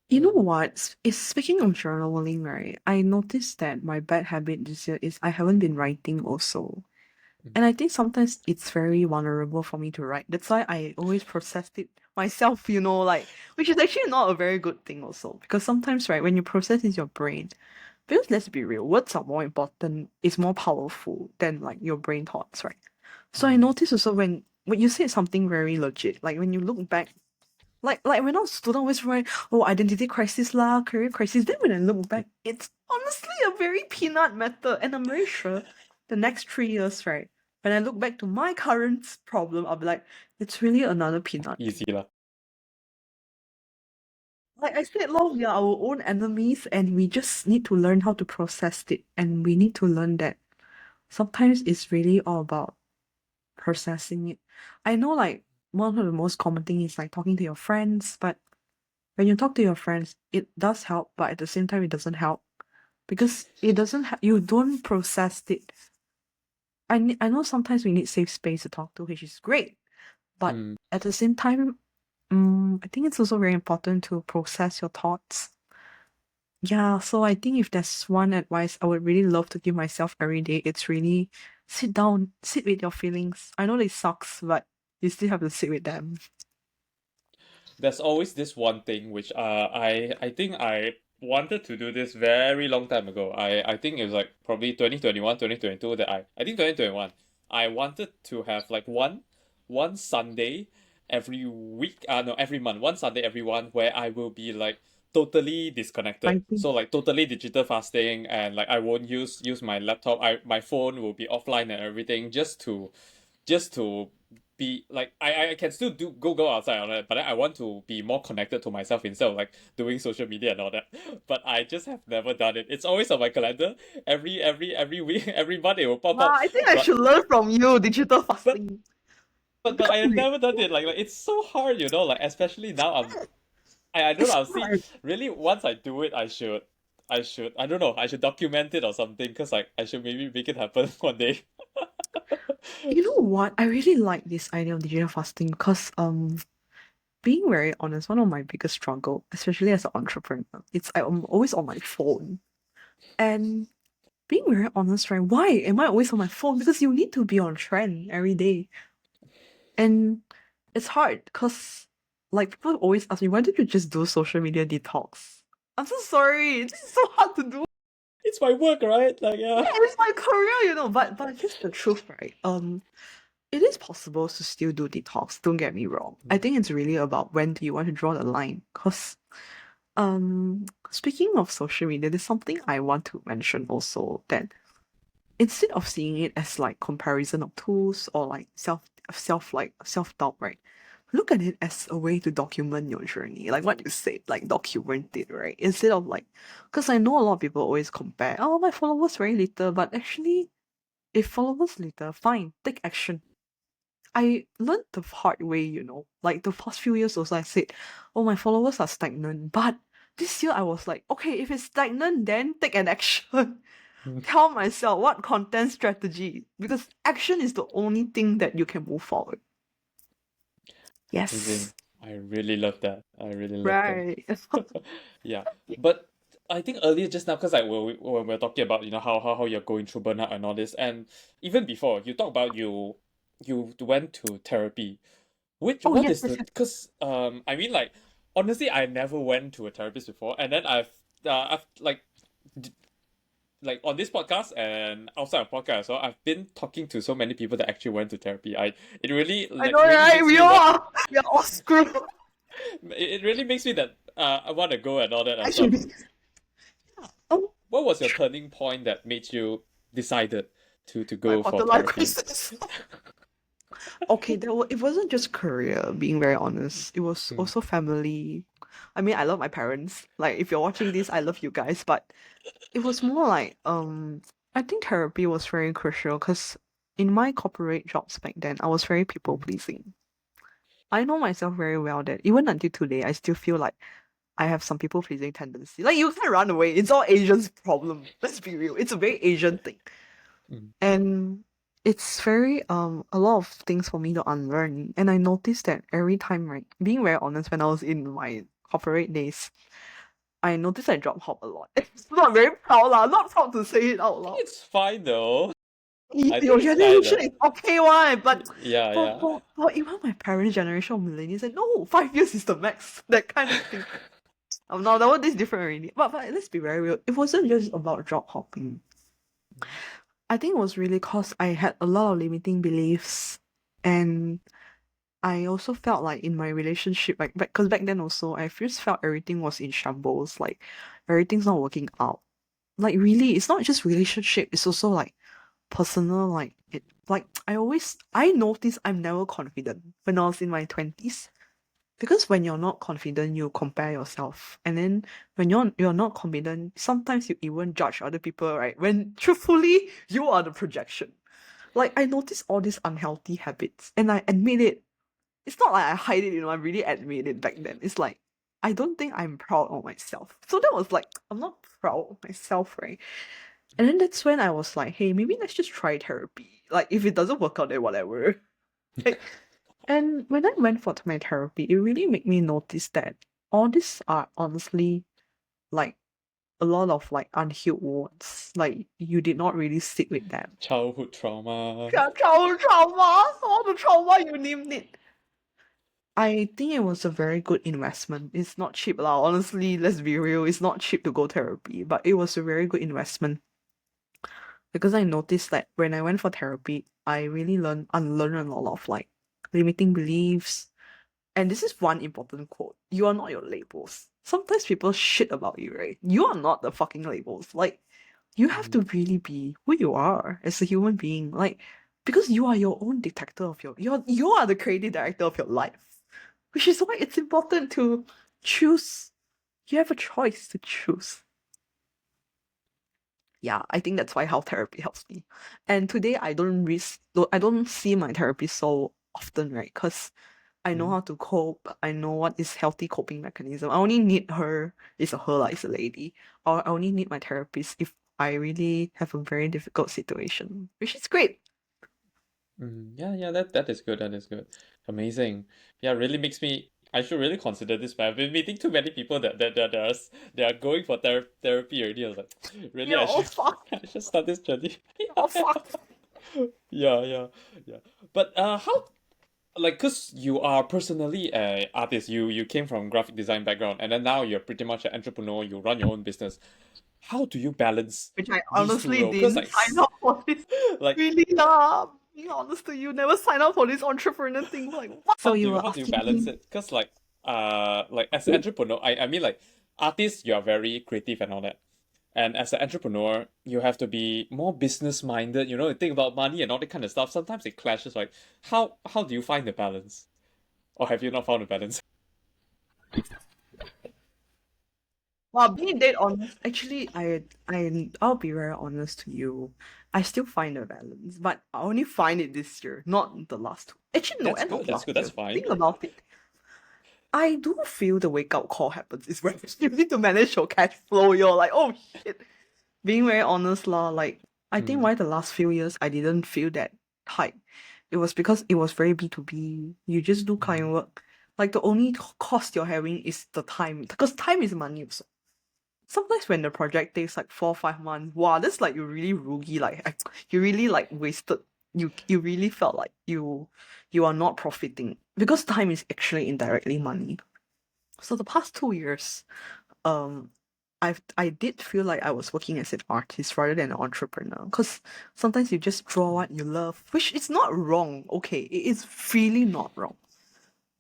You know what? Speaking of journaling, right? I noticed that my bad habit this year is I haven't been writing also. And I think sometimes it's very vulnerable for me to write. That's why I always processed it myself, like, which is actually not a very good thing also. Because sometimes, right, when you process in your brain, because let's be real, words are more important, it's more powerful than like your brain thoughts, right? So I Mm. noticed also when you say something very legit, like when you look back, like when I was a student, I always write, oh, identity crisis lah, career crisis. Then when I look back, it's honestly a very peanut matter, and I'm very sure the next 3 years, right, when I look back to my current problem, I'll be like, it's really another peanut. Easy lah. Like I said, love, we are our own enemies, and we just need to learn how to process it, and we need to learn that sometimes it's really all about processing it. I know, like, one of the most common thing is like talking to your friends, but when you talk to your friends, it does help, but at the same time, it doesn't help because it doesn't. You don't process it. I know sometimes we need safe space to talk to, which is great, but Mm. at the same time, I think it's also very important to process your thoughts. Yeah, so I think if there's one advice I would really love to give myself every day, it's really sit down, sit with your feelings. I know they sucks, but you still have to sit with them. There's always this one thing which I think I wanted to do this very long time ago. I think it was like probably 2021, 2022 that I think 2021. I wanted to have like one Sunday every week, no, every month, one Sunday every one where I will be like totally disconnected. Fighting. So like totally digital fasting and like I won't use my laptop. My phone will be offline and everything just to be like I can still go outside and all that, but then I want to be more connected to myself instead of like doing social media and all that. But I just have never done it. It's always on my calendar. Every week, every month it will pop Wow, up. I think I But should learn from you digital but fasting. but Because I have never done it. Like it's so hard, like especially now I don't know, it's I'll see hard. really once I do it I should I don't know, I should document it or something because like I should maybe make it happen one day. You know what? I really like this idea of digital fasting because being very honest, one of my biggest struggle, especially as an entrepreneur, it's I'm always on my phone. And being very honest, right? Why am I always on my phone? Because you need to be on trend every day. And it's hard because like people always ask me, why don't you just do social media detox? I'm so sorry. This is so hard to do. It's my work, right? Like Yeah, yeah. it's my career, but here's the truth, right? It is possible to still do detox, don't get me wrong. I think it's really about when do you want to draw the line. Cause speaking of social media, there's something I want to mention also that instead of seeing it as like comparison of tools or like self doubt, right? look at it as a way to document your journey. Like what you said, like document it, right? Instead of like, because I know a lot of people always compare, oh, my followers very little, but actually, if followers little, fine, take action. I learned the hard way, like the past few years also I said, oh, my followers are stagnant. But this year I was like, okay, if it's stagnant, then take an action. Mm. Tell myself what content strategy, because action is the only thing that you can move forward. Amazing. Yes. I really love that. I really love that. Right. Yeah, but I think earlier just now, because like when we're talking about how you're going through burnout and all this, and even before you talk about you went to therapy. Which Oh what yes, is yes, the yes. because I mean like honestly I never went to a therapist before, and then I've d- like on this podcast and outside of podcast, so I've been talking to so many people that actually went to therapy. It really I know, really right? makes We me all want are. We are all screwed. it really makes me that I want to go and all that and stuff. Actually, oh, What was your turning point that made you decided to my go for quarter life therapy? crisis. Okay, it wasn't just career, being very honest. It was Mm, also family. I mean, I love my parents. Like, if you're watching this, I love you guys. But it was more like, I think therapy was very crucial because in my corporate jobs back then, I was very people mm, pleasing. I know myself very well that even until today, I still feel like I have some people pleasing tendency. Like, you can't run away. It's all Asians' problem. Let's be real. It's a very Asian thing. mm, And it's very a lot of things for me to unlearn. And I noticed that every time, right, being very honest, when I was in my corporate days, I noticed I job hop a lot. It's not very proud lah, not proud to say it I out think loud. it's fine though. I think Your it's fine generation though. is okay one, but Yeah, yeah. for even my parents' generation of millennials said no, 5 years is the max, that kind of thing. Now that one is different already. But let's be very real. It wasn't just about job hopping. I think it was really cause I had a lot of limiting beliefs, and I also felt like in my relationship, like because back then also I just felt everything was in shambles, like everything's not working out. Like really, it's not just relationship; it's also like personal. Like it, like I noticed I'm never confident when I was in my 20s, because when you're not confident, you compare yourself, and then when you're not confident, sometimes you even judge other people, right? When truthfully, you are the projection. Like I noticed all these unhealthy habits, and I admit it. It's not like I hide it, I really admit it back then. It's like I don't think I'm proud of myself. So that was like, I'm not proud of myself, right? And then that's when I was like, hey, maybe let's just try therapy. Like if it doesn't work out, then whatever. Like, and when I went for my therapy, it really made me notice that all these are honestly like a lot of like unhealed wounds. Like you did not really sit with them. Childhood trauma. Yeah, trauma, all the trauma you named it. I think it was a very good investment. It's not cheap lah. Honestly, let's be real. It's not cheap to go therapy, but it was a very good investment because I noticed that when I went for therapy, I really unlearned a lot of like limiting beliefs. And this is one important quote: "You are not your labels." Sometimes people shit about you, right? You are not the fucking labels. Like, you have Mm, to really be who you are as a human being. Like, because you are your own detector of you are the creative director of your life. Which is why it's important to choose. You have a choice to choose. Yeah, I think that's why how therapy helps me. And today I don't see my therapist so often, right? Because I know mm, how to cope. I know what is healthy coping mechanism. I only need her. It's a her, like it's a lady. Or I only need my therapist if I really have a very difficult situation, which is great. yeah, yeah, that is good. That is good. Amazing. Yeah, really makes me. I should really consider this. But I've been meeting too many people they are going for therapy already. I was like, We really, are all fucked. I should start this journey. We are all fucked. Yeah, yeah, yeah. But how like cause you are personally a artist. You came from graphic design background, and then now you're pretty much an entrepreneur. You run your own business. How do you balance Which I these two honestly roles? Cause didn't sign up for this. like Really, being honest to you, never sign up for this entrepreneur thing. Like, what? So you were how do you asking balance me. it? Cause like as an entrepreneur, I mean like artists you are very creative and all that. And as an entrepreneur, you have to be more business minded, you think about money and all that kind of stuff. Sometimes it clashes. Like how do you find the balance? Or have you not found a balance? Well, being dead honest, actually, I'll be very honest to you. I still find a balance, but I only find it this year, not the last two. Actually, no, That's end good. of That's last good. That's year. fine. Think about it. I do feel the wake up call happens is when you need to manage your cash flow. You're like, oh shit. Being very honest, lah, like I think Mm, why the last few years I didn't feel that tight. It was because it was very B2B. You just do mm, client work. Like the only cost you're having is the time. Because time is money also. Sometimes when the project takes like 4 or 5 months, wow, that's like you really roogie, like you really like wasted. You really felt like you are not profiting because time is actually indirectly money. So the past 2 years, um, I did feel like I was working as an artist rather than an entrepreneur. Because sometimes you just draw what you love, which is not wrong. Okay, it is really not wrong.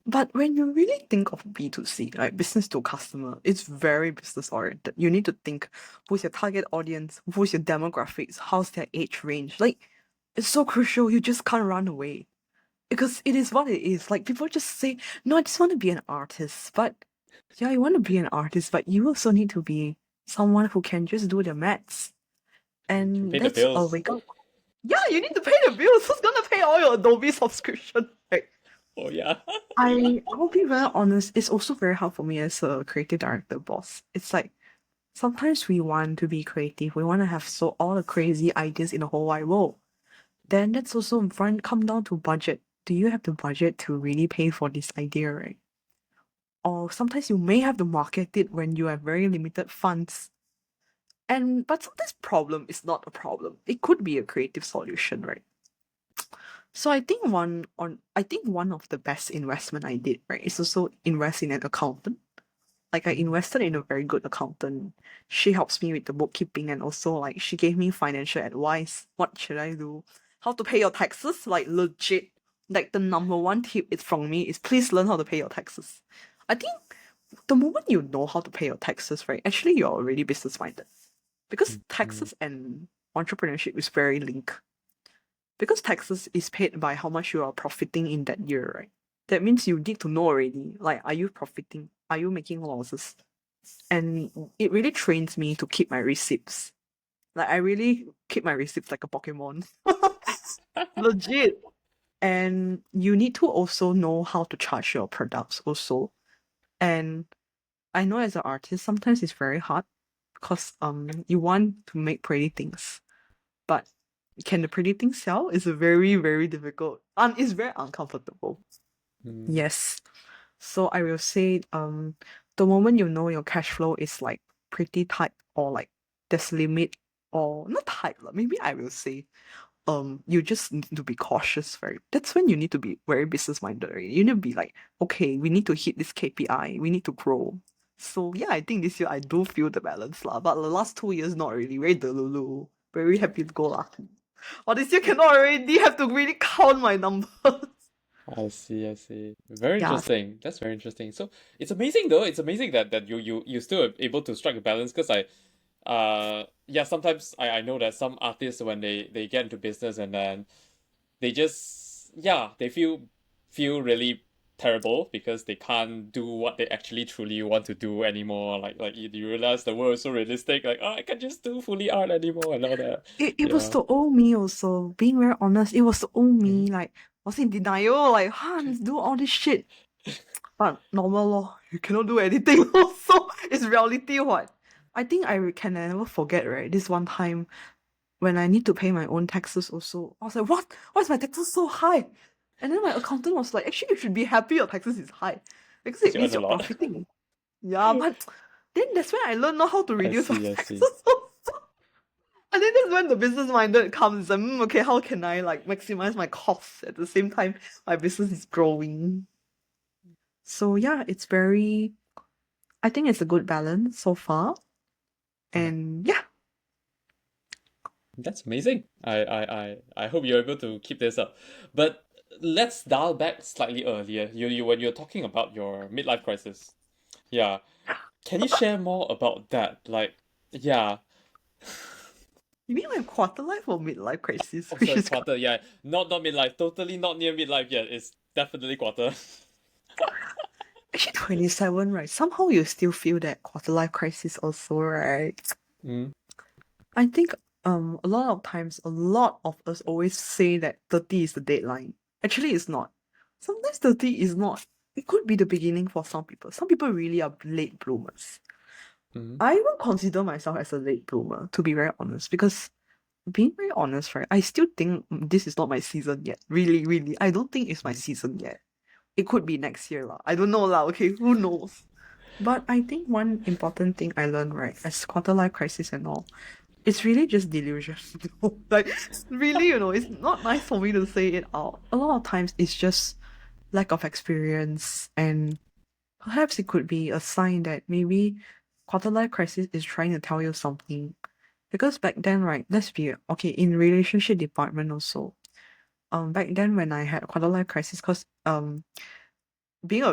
But when you really think of B2C, like business to customer, it's very business oriented. You need to think who's your target audience, who's your demographics, how's their age range. Like, it's so crucial. You just can't run away because it is what it is. Like, people just say, no, I just want to be an artist. But yeah, you want to be an artist, but you also need to be someone who can just do the maths. can And pay the that's a bills. wake up. Yeah, you need to pay the bills. Who's gonna pay all your Adobe subscription? Right? Oh yeah. I'll be very honest, it's also very hard for me as a creative director boss. It's like sometimes we want to be creative, we want to have so all the crazy ideas in the whole wide world. Then that's also come down to budget. Do you have the budget to really pay for this idea, right? Or sometimes you may have to market it when you have very limited funds. And but sometimes problem is not a problem. It could be a creative solution, right? So I think one of the best investment I did, right, is also invest in an accountant. Like I Mm, invested in a very good accountant. She helps me with the bookkeeping and also like she gave me financial advice. What should I do? How to pay your taxes? Like legit. Like the number one tip is from me is please learn how to pay your taxes. I think the moment you know how to pay your taxes, right, actually you're already business minded. Because mm, mm, taxes and entrepreneurship is very linked. Because taxes is paid by how much you are profiting in that year, right? That means you need to know already. Like, are you profiting? Are you making losses? And it really trains me to keep my receipts. Like I really keep my receipts like a Pokemon. Legit. And you need to also know how to charge your products also. And I know as an artist, sometimes it's very hard because you want to make pretty things. But can the pretty things sell? It's very, very difficult. It's very uncomfortable. mm. Yes. So I will say, the moment you know your cash flow is like pretty tight or like there's limit or not tight, lah, maybe I will say, you just need to be cautious. Very. That's when you need to be very business minded. Right? You need to be like, okay, we need to hit this KPI. We need to grow. So yeah, I think this year I do feel the balance lah. But the last 2 years not really. Very delulu. Very happy to go lah. Or this year cannot already have to really count my numbers. I see, I see. Very Yeah, interesting. That's very interesting. So it's amazing though. It's amazing that you still are able to strike a balance because yeah, sometimes I know that some artists when they get into business and then they just yeah, they feel really terrible because they can't do what they actually truly want to do anymore. Like you realize the world is so realistic, like oh I can't just do fully art anymore and all that. it was Yeah. the old me also. Being very honest, it was the old Mhm. me. Like was in denial. Like Hans do all this shit. But normal law, you cannot do anything. Also, it's reality. What? I think can never forget. Right, this one time when I need to pay my own taxes. Also, I was like, what? Why is my taxes so high? And then my accountant was like, actually, you should be happy your taxes is high because it You earn means a you're lot. profiting. Yeah, but then that's when I learned how to I reduce my see, I taxes. see. And then that's when the business minded comes. Okay, how can I like maximize my costs at the same time my business is growing? So yeah, it's very. I think it's a good balance so far. Mm. And yeah, That's amazing. I hope you're able to keep this up. But let's dial back slightly earlier. You when you're talking about your midlife crisis. Yeah. Can you share more about that? Like, yeah. you mean like quarter life or midlife crisis, Oh, which sorry, is quarter. Yeah, not midlife. Totally not near midlife yet. It's definitely quarter. Actually, 27, right? Somehow you still feel that quarter life crisis also, right? Mm, I think a lot of times a lot of us always say that 30 is the deadline. Actually it's not. Sometimes 30 is not. It could be the beginning for some people. Some people really are late bloomers. mm, I will consider myself as a late bloomer, to be very honest, because being very honest, right, I still think this is not my season yet. Really, really. I don't think it's my mm, season yet. It could be next year lah. I don't know lah, okay, who knows? But I think one important thing I learned, right, as quarter life crisis and all, it's really just delusion. Like, really, it's not nice for me to say it out. A lot of times it's just lack of experience, and perhaps it could be a sign that maybe quarter life crisis is trying to tell you something. Because back then, right, let's be okay, in relationship department also. Back then when I had quarter life crisis, because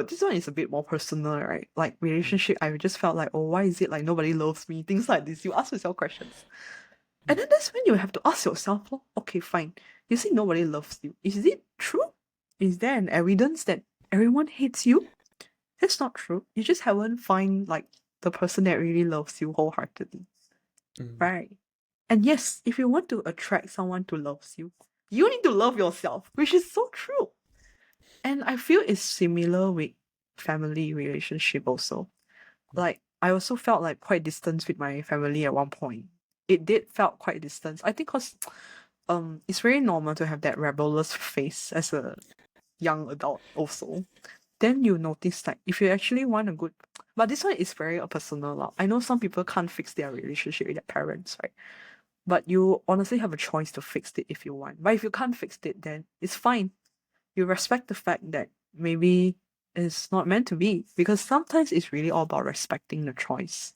this one is a bit more personal, right? Like mm, relationship, I just felt like, oh, why is it like nobody loves me? Things like this. You ask yourself questions. mm, And then that's when you have to ask yourself, oh, okay, fine. You say nobody loves you. Is it true? Is there an evidence that everyone hates you? That's not true. You just haven't find like the person that really loves you wholeheartedly. mm, Right. And yes, if you want to attract someone to loves you, you need to love yourself, which is so true. And I feel it's similar with family relationship also. Like I also felt like quite distant with my family at one point. It did felt quite distant. I think cause it's very normal to have that rebellious phase as a young adult also. Then you notice like if you actually want a good but this one is very personal lah. I know some people can't fix their relationship with their parents, right? But you honestly have a choice to fix it if you want. But if you can't fix it, then it's fine. You respect the fact that maybe it's not meant to be because sometimes it's really all about respecting the choice.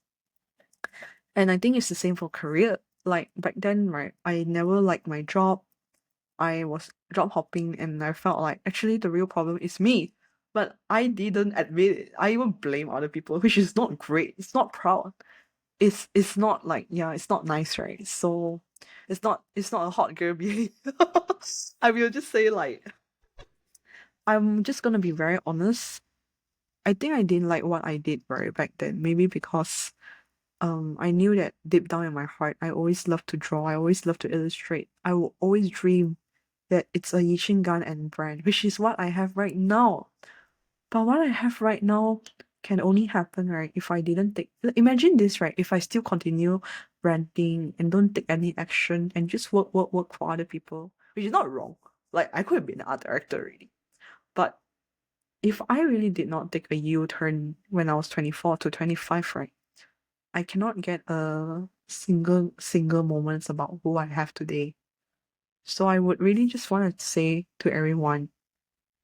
And I think it's the same for career. Like back then, right, I never liked my job. I was job hopping and I felt like actually the real problem is me. But I didn't admit it. I even blame other people, which is not great. It's not proud. It's not like yeah, it's not nice, right? So it's not a hot girl behavior. I will just say like I'm just gonna be very honest. I think I didn't like what I did right back then. Maybe because I knew that deep down in my heart, I always loved to draw. I always loved to illustrate. I will always dream that it's a Yiqing gun and brand, which is what I have right now. But what I have right now can only happen, right, if I didn't take. Imagine this, right? If I still continue branding and don't take any action and just work, work, work for other people, which is not wrong. Like I could have been an art director already. But if I really did not take a U turn when I was 24 to 25, right? I cannot get a single moments about who I have today. So I would really just want to say to everyone,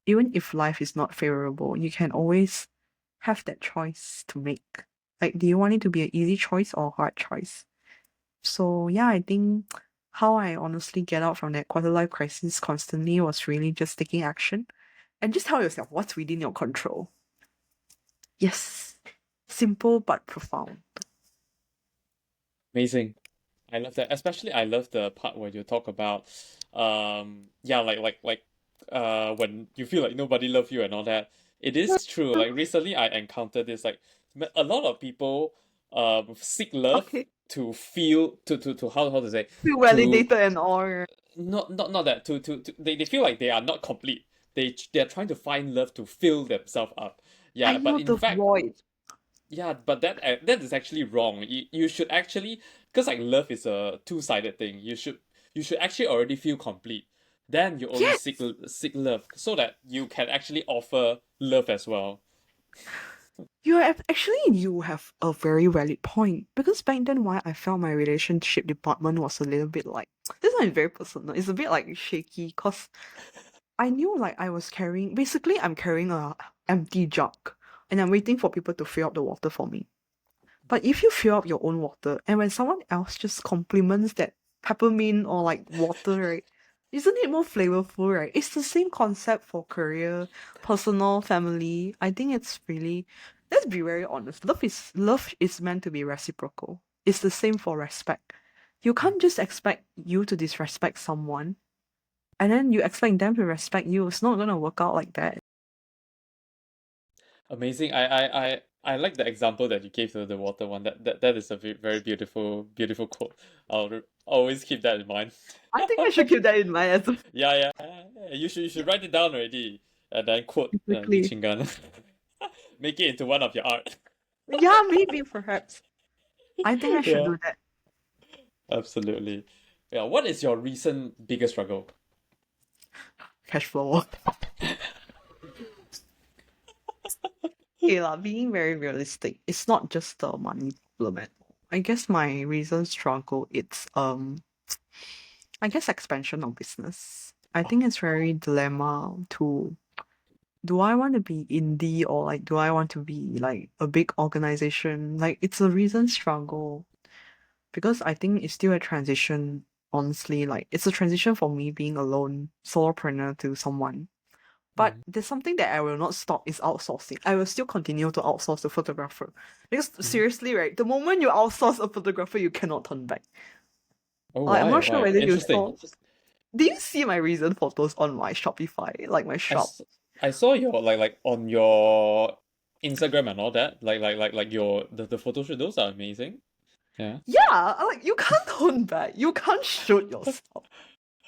even if life is not favorable, you can always have that choice to make. Like, do you want it to be an easy choice or a hard choice? So yeah, I think how I honestly get out from that quarter life crisis constantly was really just taking action and just tell yourself what's within your control. Yes, simple but profound. amazing. I love that. Especially I love the part where you talk about yeah, when you feel like nobody love you and all that. It is true. Like recently I encountered this like a lot of people seek love Okay, to feel to how to say feel to validated and all. Right? not that to they feel like they are not complete. They're trying to find love to fill themselves up. I Yeah, but know in the fact void. yeah, but that is actually wrong. You should actually because like love is a two-sided thing. You should actually already feel complete. Then you only seek Yes, seek love so that you can actually offer love as well. you have a very valid point because back then why I felt my relationship department was a little bit like this one is very personal. It's a bit like shaky because I knew like I was carrying basically I'm carrying a empty jug and I'm waiting for people to fill up the water for me. But if you fill up your own water and when someone else just compliments that peppermint or like water, right? Isn't it more flavorful, right? It's the same concept for career, personal, family. I think it's really let's be very honest. Love is meant to be reciprocal. It's the same for respect. You can't just expect you to disrespect someone and then you expect them to respect you. It's not gonna work out like that. Amazing. I like the example that you gave to the water one. That is a very beautiful beautiful quote. Always keep that in mind. I think I should keep that in mind as well. Yeah, yeah. You should write it down already and then quote Exactly. Yiqing and make it into one of your art. Yeah, maybe perhaps. I think I should Yeah, do that. absolutely. Yeah. What is your recent biggest struggle? Cash flow. Okay, lah, being very realistic, it's not just the money problem at all. I guess my recent struggle it's I guess expansion of business. I think it's very dilemma to do I want to be indie or like do I want to be like a big organization? Like it's a recent struggle because I think it's still a transition, honestly. Like it's a transition for me being alone, solopreneur to someone. But Mm-hmm. there's something that I will not stop is outsourcing. I will still continue to outsource the photographer. Because Mm-hmm. seriously, right, the moment you outsource a photographer, you cannot turn back. Oh, Like, I'm why? not sure Why? whether you Interesting. saw. Do you see my recent photos on my Shopify, like my I, shop? s- I saw your like on your Instagram and all that. Like your the photo shoot. Those are amazing. Yeah. Yeah, like you can't turn back. You can't shoot yourself.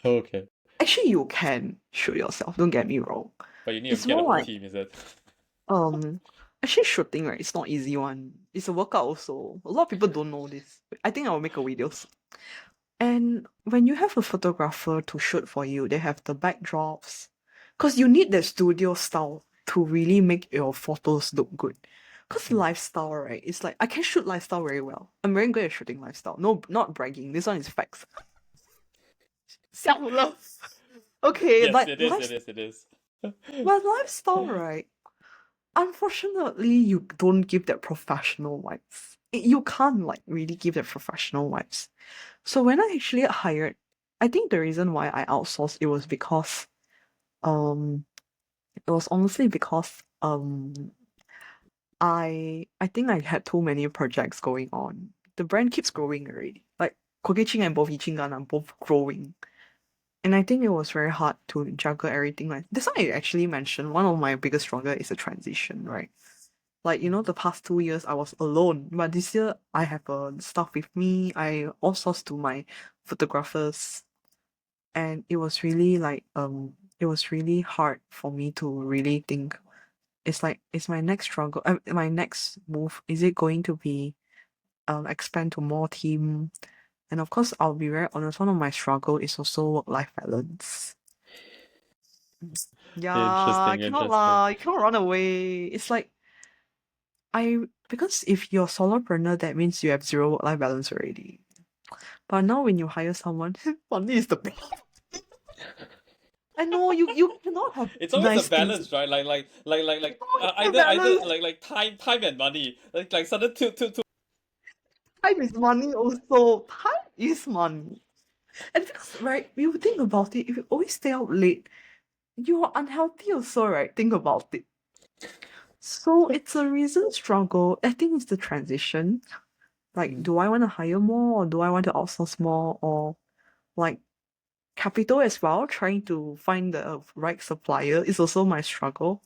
Okay. Actually, you can shoot yourself. Don't get me wrong. But you need to It's get a more whole like team, is it? um. Actually, shooting right, it's not easy one. It's a workout also. A lot of people don't know this. I think I will make a video soon. And when you have a photographer to shoot for you, they have the backdrops. Because you need the studio style to really make your photos look good. Because Mm. lifestyle, right? It's like I can shoot lifestyle very well. I'm very good at shooting lifestyle. No, not bragging. This one is facts. Self love. Okay, Yes, like it is. It life, is. It is. but lifestyle, right? Unfortunately, you don't give that professional vibes. You can't like really give that professional vibes. So when I actually hired, I think the reason why I outsourced it was because um it was honestly because I think I had too many projects going on. The brand keeps growing already. Like Quirkyqing and both Yiqing and are both growing. And I think it was very hard to juggle everything. Like that's why I actually mentioned one of my biggest struggle is the transition, right? Like, the past 2 years I was alone. But this year I have staff with me. I outsourced to my photographers. And it was really like it was really hard for me to really think. It's like is my next struggle my next move, is it going to be expand to more team? And of course I'll be very honest, one of my struggle is also work-life balance. Yeah, Interesting. cannot Interesting. lah, you cannot run away. It's like because if you're solopreneur, that means you have zero work-life balance already. But now when you hire someone, money is the problem. I know you cannot have It's always a nice things. balance, right? The Either balance. like time and money. Like sudden two. Time is money also. Time is money. And because, right, you think about it, if you always stay out late, you are unhealthy also, right? Think about it. So it's a recent struggle. I think it's the transition. Like, Mm. do I want to hire more or do I want to outsource more? Or like capital as well, trying to find the right supplier is also my struggle.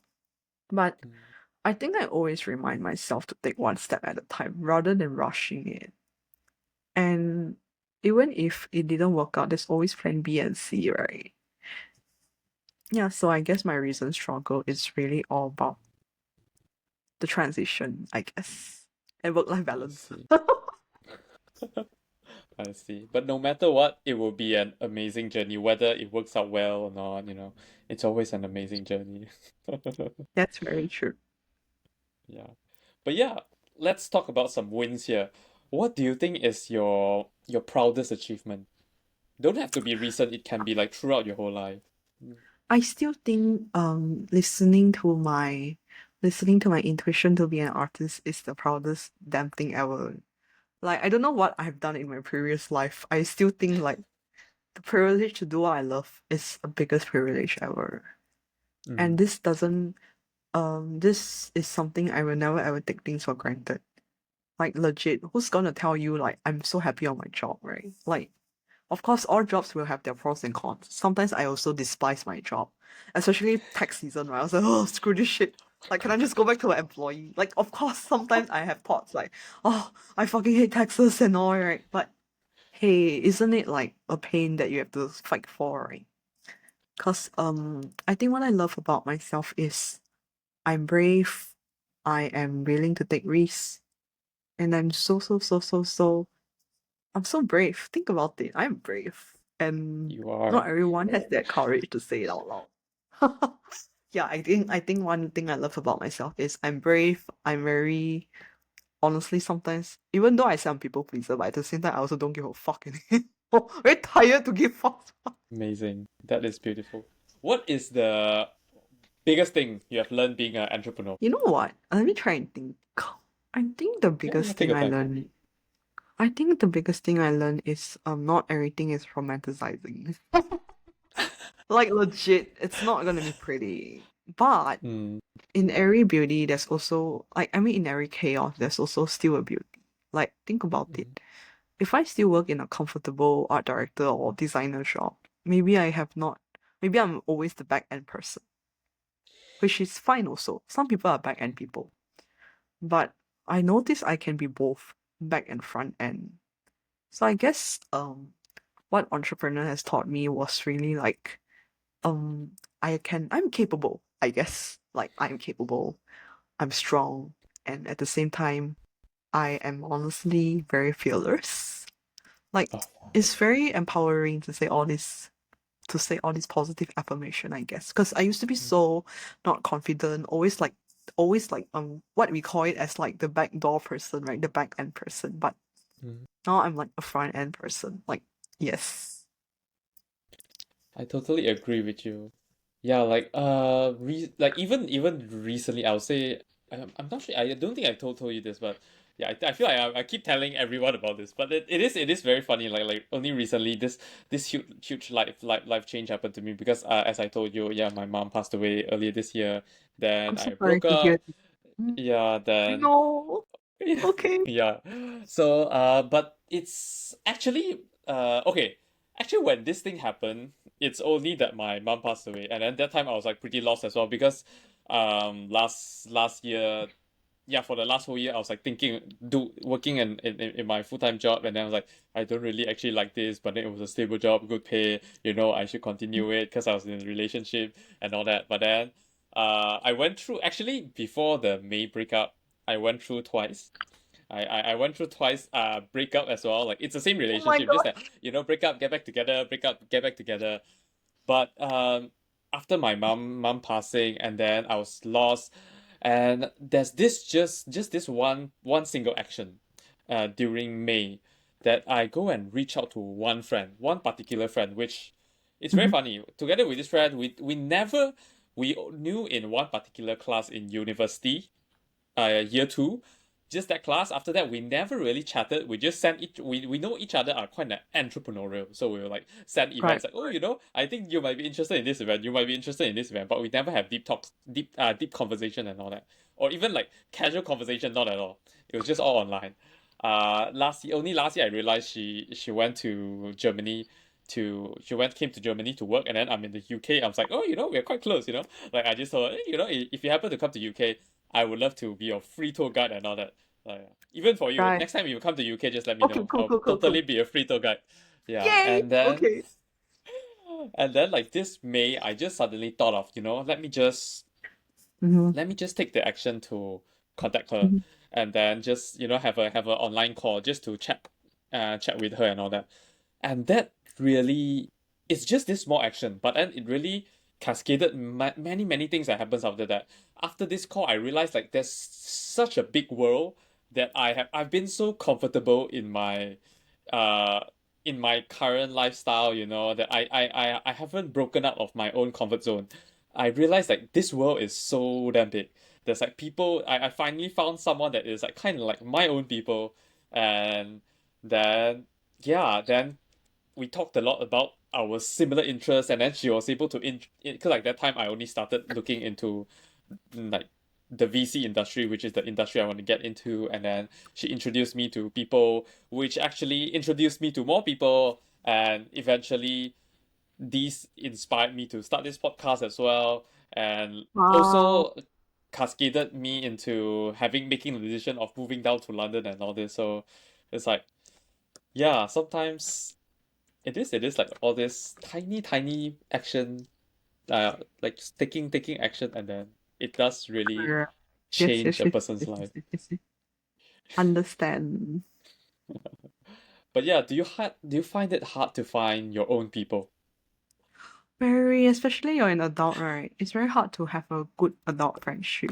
But Mm. I think I always remind myself to take one step at a time rather than rushing it. And even if it didn't work out, there's always plan B and C, right? Yeah, so I guess my recent struggle is really all about the transition, I guess, and work-life I balance. see. I see. But no matter what, it will be an amazing journey, whether it works out well or not. It's always an amazing journey. That's very true. Yeah. But yeah, let's talk about some wins here. What do you think is your proudest achievement? Don't have to be recent, it can be like throughout your whole life. Mm. I still think listening to my intuition to be an artist is the proudest damn thing ever. Like I don't know what I've done in my previous life. I still think like the privilege to do what I love is the biggest privilege ever. And Mm. this is something I will never ever take things for granted. Like legit, who's gonna tell you like I'm so happy on my job, right? Like of course all jobs will have their pros and cons. Sometimes I also despise my job. Especially tax season, right? I was like, oh screw this shit. Like, can I just go back to an employee? Like, of course, sometimes I have thoughts like, oh, I fucking hate taxes and all, right? But hey, isn't it like a pain that you have to fight for, right? Because I think what I love about myself is I'm brave, I am willing to take risks, and I'm I'm so brave. Think about it. I'm brave. And You are. not everyone has that courage to say it out loud. Yeah, I think one thing I love about myself is I'm brave. I'm very honestly sometimes, even though I say I'm people pleaser, but at the same time I also don't give a fuck anymore. Very tired to give fucks. Amazing. That is beautiful. What is the biggest thing you have learned being an entrepreneur? You know what? Let me try and think. I think the Yeah, yeah, biggest take thing your I time. learned I think the biggest thing I learned is not everything is romanticizing. Like legit, it's not gonna be pretty. But Mm, in every beauty there's also like I mean in every chaos there's also still a beauty. Like think about it. mm, If I still work in a comfortable art director or designer shop, maybe I have not maybe I'm always the back end person. Which is fine also. Some people are back end people. But I notice I can be both back and front end. So I guess what entrepreneur has taught me was really like um I'm capable, I guess. Like I'm capable, I'm strong, and at the same time I am honestly very fearless. Like oh, it's very empowering to say all this positive affirmation, I guess. Because I used to be mm, so not confident, always like what we call it as like the back door person, right? The back end person. But mm. now I'm like a front end person. Like, yes. I totally agree with you. Yeah, like like even recently, I would say I'm not sure. I don't think I told you this, but yeah, I feel like I keep telling everyone about this, but it is very funny. Like only recently, this huge life change happened to me because as I told you, yeah, my mom passed away earlier this year. I'm Then so I sorry broke to hear up. this. Mm, Yeah, I then know. Okay. yeah. So but it's actually okay. Actually, when this thing happened, it's only that my mom passed away, and at that time I was like pretty lost as well because last year, yeah, for the last whole year I was like thinking working in my full-time job, and then I was like I don't really actually like this, but then it was a stable job, good pay, I should continue it because I was in a relationship and all that. But then I went through, actually before the May breakup, I went through twice. I went through twice breakup as well. Like it's the same Oh my relationship, just god. that break up, get back together, break up, get back together. But after my mom passing, and then I was lost, and there's this just this one single action during May that I go and reach out to one particular friend, which it's very Mhm. funny. Together with this friend, we knew in one particular class in university, year two, just that class. After that, we never really chatted. We just sent each we know each other are quite entrepreneurial, so we will like send Right. events like, oh, I think you might be interested in this event. You might be interested in this event, but we never have deep talks, deep conversation and all that, or even like casual conversation. Not at all. It was just all online. Last year I realized she went to Germany came to Germany to work, and then I'm in the UK. I was like, oh, we're quite close. Like I just thought, if you happen to come to UK, I would love to be your free tour guide and all that. Even for you, Right. next time you come to UK, just let me Okay, know. cool, I'll cool, cool, cool. totally be a free tour guide. Yeah, Yay! and then Okay. like this May, I just suddenly thought of, Mm-hmm. let me just take the action to contact her, Mm-hmm. and then just have a online call just to chat with her and all that. And that really, it's just this small action, but then it really cascaded many things that happens after that. After this call, I realized like there's such a big world that I've been so comfortable uh in my current lifestyle, that I haven't broken out of my own comfort zone. I realized like this world is so damn big. There's like people, I finally found someone that is like kind of like my own people. And then then we talked a lot about our similar interests, and then she was able to because like that time I only started looking into like the VC industry, which is the industry I want to get into. And then she introduced me to people, which actually introduced me to more people, and eventually these inspired me to start this podcast as well. And Wow. also cascaded me into making the decision of moving down to London and all this. So it's like, yeah, sometimes it is like all this tiny action, like taking action, and then it does really Correct. Yes, change yes, a yes, person's yes, yes, life. yes, yes, yes. Understand. But yeah, do you find it hard to find your own people? Very, especially you're an adult, right? It's very hard to have a good adult friendship.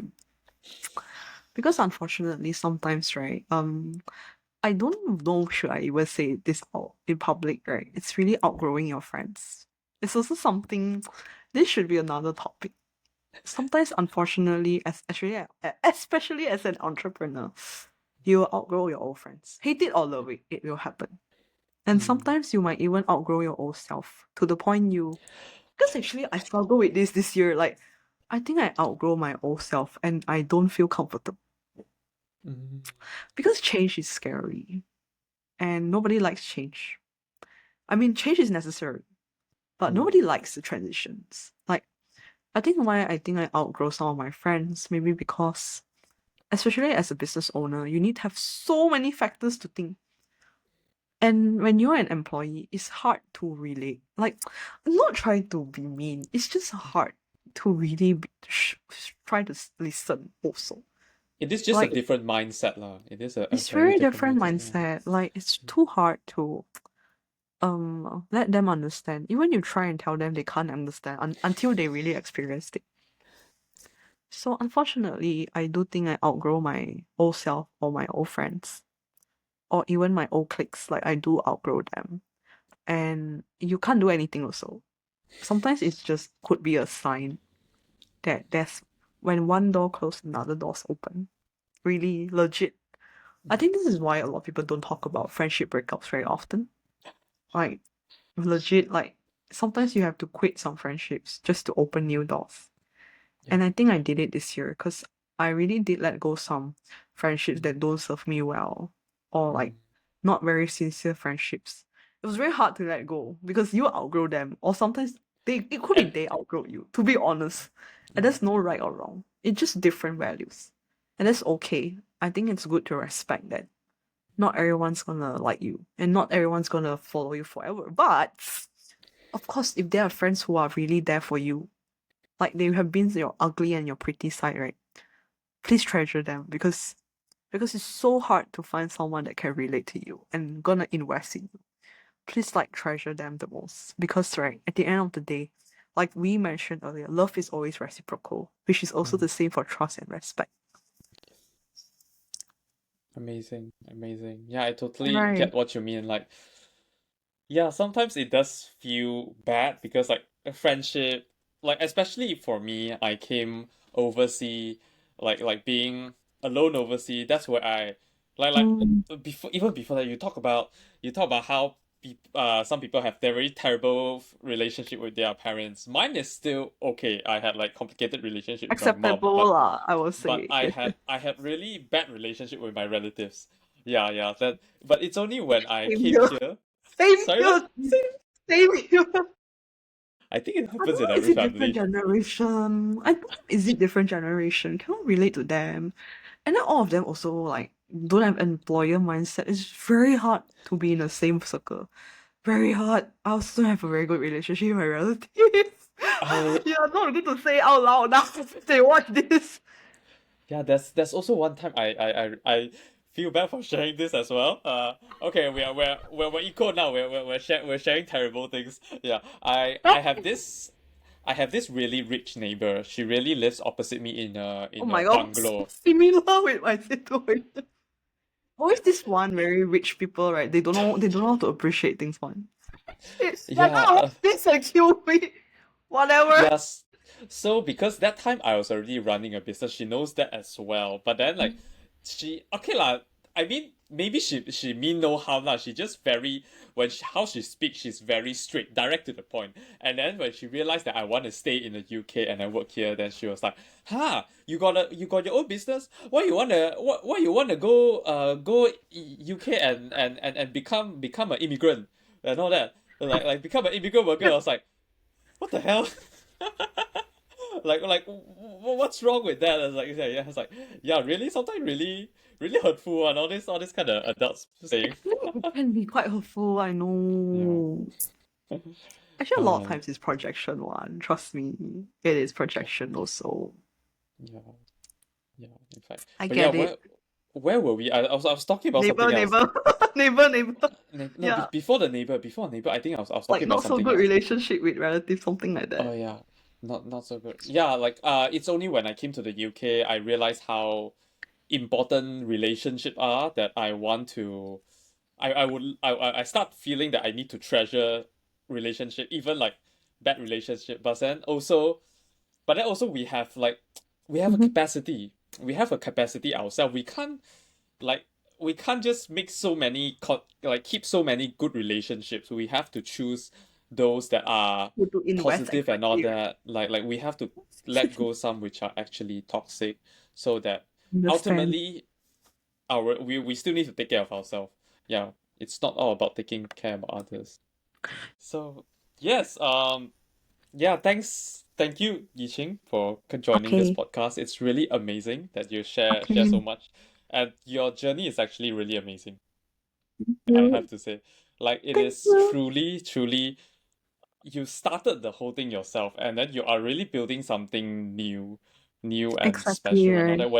Because unfortunately, sometimes, right, I don't know should I even say this out in public, right? It's really outgrowing your friends. It's also something this should be another topic. Sometimes unfortunately, especially as an entrepreneur, you will outgrow your old friends. Hate it or love it, it will happen. And Mm, sometimes you might even outgrow your old self to the point you because actually I struggle with this year. Like I think I outgrow my old self and I don't feel comfortable. mm, Because change is scary and nobody likes change. I mean change is necessary, but mm. nobody likes the transitions. Like I think I outgrow some of my friends, maybe because especially as a business owner, you need to have so many factors to think. And when you're an employee, it's hard to relate. Like, I'm not trying to be mean. It's just hard to really try to listen also. It is just a Like, different mindset, lah. It is a it's very very different different mindset, yeah. mindset. Like, it's too hard to let them understand. Even you try and tell them, they can't understand until they really experienced it. So unfortunately, I do think I outgrow my old self or my old friends or even my old cliques. Like I do outgrow them, and you can't do anything also. Sometimes it's just could be a sign that there's when one door closed, another door's open. Really legit. I think this is why a lot of people don't talk about friendship breakups very often. Like legit, like sometimes you have to quit some friendships just to open new doors. Yeah. And I think I did it this year because I really did let go some friendships Mm, that don't serve me well or like mm, not very sincere friendships. It was very hard to let go because you outgrow them or sometimes it could be and they outgrow you, to be honest. And mm, there's no right or wrong. It's just different values. And that's okay. I think it's good to respect that. Not everyone's gonna like you and not everyone's gonna follow you forever. But of course, if there are friends who are really there for you, like they have been your ugly and your pretty side, right? Please treasure them because it's so hard to find someone that can relate to you and gonna invest in you. Please like treasure them the most because right at the end of the day, like we mentioned earlier, love is always reciprocal, which is also mm. the same for trust and respect. Amazing, amazing. Yeah, I totally Right. get what you mean. Like, yeah, sometimes it does feel bad because like a friendship, like especially for me, I came overseas, like being alone overseas. That's where I Mm, before even before that you talk about how some people have their very terrible relationship with their parents. Mine is still okay. I had like complicated relationship with my mom, acceptable lah, I will but say. Yes, yes. I had really bad relationship with my relatives. Yeah, yeah. That but it's only when I Same came here. here. Same Sorry, what? here. Same here. I think it I don't happens in know, is every it different family. generation? I don't know, is it different generation? Cannot relate to them. And then all of them also like don't have employer mindset. It's very hard to be in the same circle. Very hard. I also have a very good relationship with my relatives. I Yeah, not good to say out loud now. They watch this. Yeah, there's also one time I feel bad for sharing this as well. Okay, we're equal now. We're sharing terrible things. Yeah, I have this really rich neighbor. She really lives opposite me Oh in a my god, so bungalow. similar with my situation. Always this one very rich people, right? They don't know how to appreciate things one. They're Yeah, gonna watch this and kill me. Whatever. yes. So because that time I was already running a business, she knows that as well. But then like she okay lah. I mean maybe she mean no harm lah. She just very how she speaks, she's very straight, direct to the point. And then when she realized that I want to stay in the UK and I work here, then she was like, "Huh, you got your own business? Why you wanna go UK and become an immigrant and all that? Like become an immigrant worker?" I was like, what the hell? What's wrong with that? I was like, yeah, it's like, yeah, really, sometimes really hurtful and all this kind of adults saying. It can be quite hurtful, I Yeah. know. Actually, a lot of Uh, times it's projection one. Trust me, it is projection also. yeah, yeah, in fact. I But yeah, get it. where were we? I was talking about Neighbor, something else. neighbor, neighbor, neighbor. No, Yeah, before neighbor, I think I was like talking about not so something good else. relationship with relatives, something like Oh that. yeah, not so good. Yeah, like it's only when I came to the UK I realized how important relationship are that I want to I start feeling that I need to treasure relationship, even like bad relationship. But then also we have a Mhm. capacity. We have a capacity ourselves. Like we can't just make so many like keep so many good relationships. We have to choose those that are To invest positive and all exactly, right? that. Like we have to let go some which are actually toxic, so that Understand. ultimately we still need to take care of ourselves. Yeah, it's not all about taking care of others. So yes, yeah, thank you, Yiqing, for joining this Okay. podcast. It's really amazing that you share so Okay. much, and your journey is actually really amazing. Thank I have you. to say, like it Thank is you. truly you started the whole thing yourself, and then you are really building something new and Exactly, special and all right. that.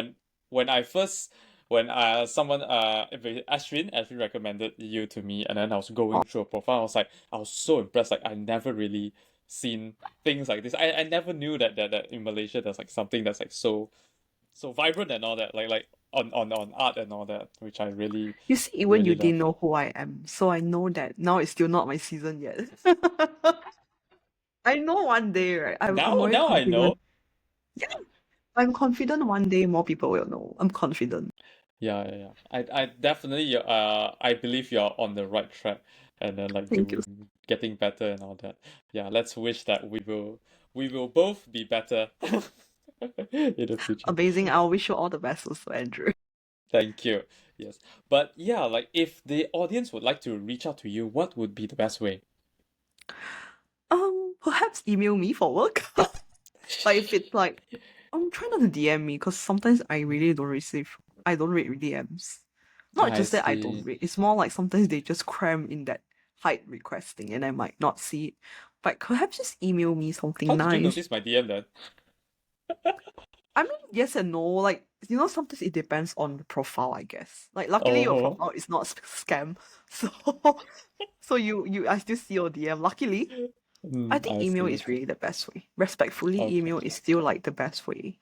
When I first when someone Ashwin recommended you to me, and then I was Oh, going through a profile, I was so impressed. Like I never really seen things like this. I never knew that in Malaysia there's like something that's like so vibrant and all that. Like on art and all that, which I you see, even really you love. didn't know who I am, so I know that now it's still not my season yet. I know one day, right? I'm very Now I know. confident. Yeah, I'm confident one day more people will know. I'm confident. Yeah. I definitely I believe you're on the right track, and then like Thank you. you getting better and all that. Yeah, let's wish that we will both be better in the future. Amazing. I'll wish you all the best also, Andrew. Thank you. Yes. But yeah, like if the audience would like to reach out to you, what would be the best way? Perhaps email me for work. Like if it's like, try not to DM me because sometimes I don't read DMs. Not I just that I don't see. read. It's more like sometimes they just cram in that hide requesting and I might not see it. But perhaps just email me How something did you nice. notice my DM then? I mean, yes and no. Like, sometimes it depends on the profile, I guess. Like, luckily your Oh, profile is not scam. So, I still see your DM. Luckily, I think I email see. is really the best way. Respectfully, Okay, email is still like the best way.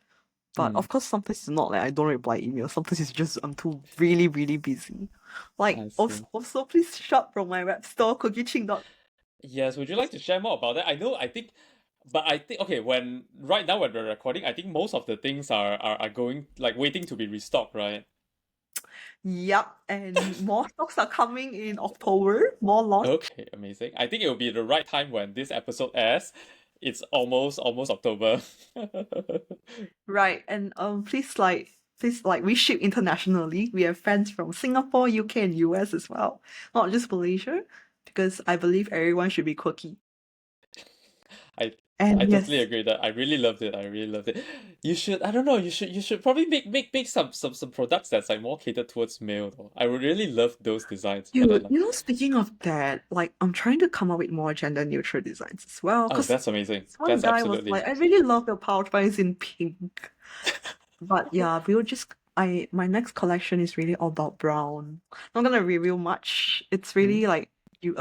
But mm, of course, sometimes it's not like I don't reply email. Sometimes it's just I'm too really, really busy. Like, I see. also please shop from my web store, Quirkyqing. Yes, would you like to share more about that? But I think okay, when right now when we're recording, I think most of the things are going like waiting to be restocked, right? Yup, and more stocks are coming in October. More launch. Okay, amazing. I think it will be the right time when this episode airs. It's almost October. Right, and please like we ship internationally. We have fans from Singapore, UK, and US as well, not just Malaysia, because I believe everyone should be quirky. I I And totally yes, agree that I really loved it. I really loved it. You should I don't know, you should probably make some products that's like more catered towards male though. I would really love those designs, but then dude, like speaking of that, like I'm trying to come up with more gender neutral designs as well. oh Cause that's amazing. one That's guy was absolutely like, I really love your PowerPoints in pink. But yeah, we'll just I my next collection is really all about brown. Not gonna reveal much. It's mm, really like you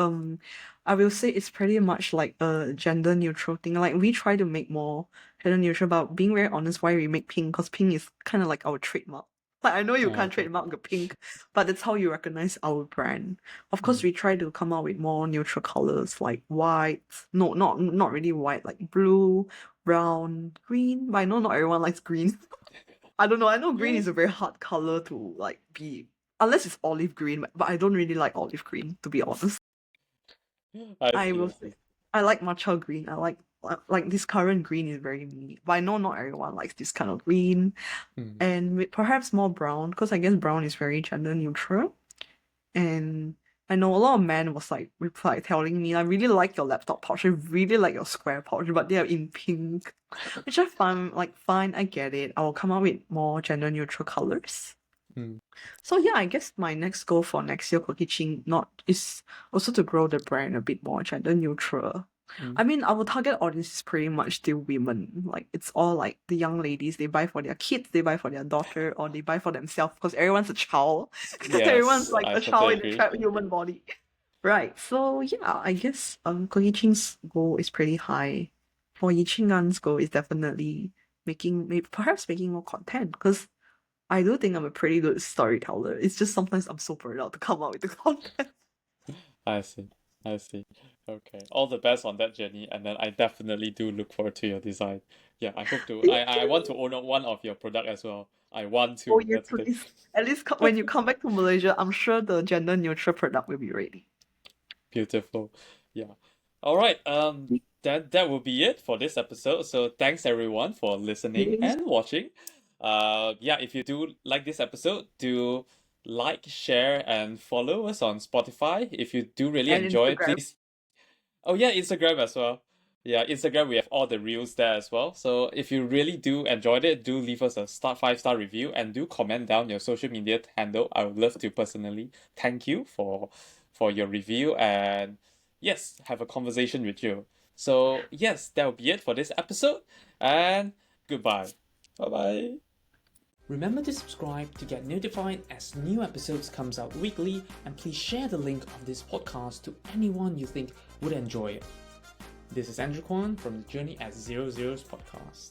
I will say it's pretty much like a gender neutral thing. Like we try to make more gender neutral, but being very honest, why we make pink, because pink is kind of like our trademark. Like I know you can't okay. trademark the pink, but that's how you recognize our brand. Of course, Mm. we try to come out with more neutral colors like white. No, not really white, like blue, brown, green. But I know not everyone likes green. I don't know. I know green is a very hard color to like be unless it's olive green, but I don't really like olive green to be honest. I I see, will I say see. I like matcha green. I like this current green is very me, but I know not everyone likes this kind of green Mm. and perhaps more brown because I guess brown is very gender neutral and I know a lot of men was like reply telling me, I really like your laptop pouch, I really like your square pouch, but they are in pink. Which I find like fine, I get it. I will come up with more gender neutral colors. Mm. So yeah, I guess my next goal for next year Quirkyqing is also to grow the brand a bit more gender neutral. I mean, our target audience is pretty much still women. Like it's all like the young ladies. They buy for their kids, they buy for their daughter, or they buy for themselves because everyone's a child. Everyone's Yes, like I a child totally in a agree. trapped human body. Right. So yeah, I guess Quirkyqing's goal is pretty high. For Yiqing goal is definitely perhaps making more content because I do think I'm a pretty good storyteller. It's just sometimes I'm so burned out to come out with the content. I see. I see. Okay. All the best on that journey, and then I definitely do look forward to your design. Yeah, I hope to. Thank I want to you. own one of your product as well. I want Oh, to. you That's the thing. please. At least when you come back to Malaysia, I'm sure the gender neutral product will be ready. Beautiful. Yeah. All right. That will be it for this episode. So thanks everyone for listening Yes. and watching. Yeah, if you do like this episode, do like, share, and follow us on Spotify. If you do really And enjoy it, Instagram. please. Oh yeah, Instagram as well. Yeah, Instagram we have all the reels there as well. So if you really do enjoyed it, do leave us a 5-star review and do comment down your social media handle. I would love to personally thank you for your review and yes, have a conversation with you. So yes, that will be it for this episode and goodbye. Bye bye. Remember to subscribe to get notified as new episodes comes out weekly, and please share the link of this podcast to anyone you think would enjoy it. This is Andrew Kwan from the Journey at Zero Zeros podcast.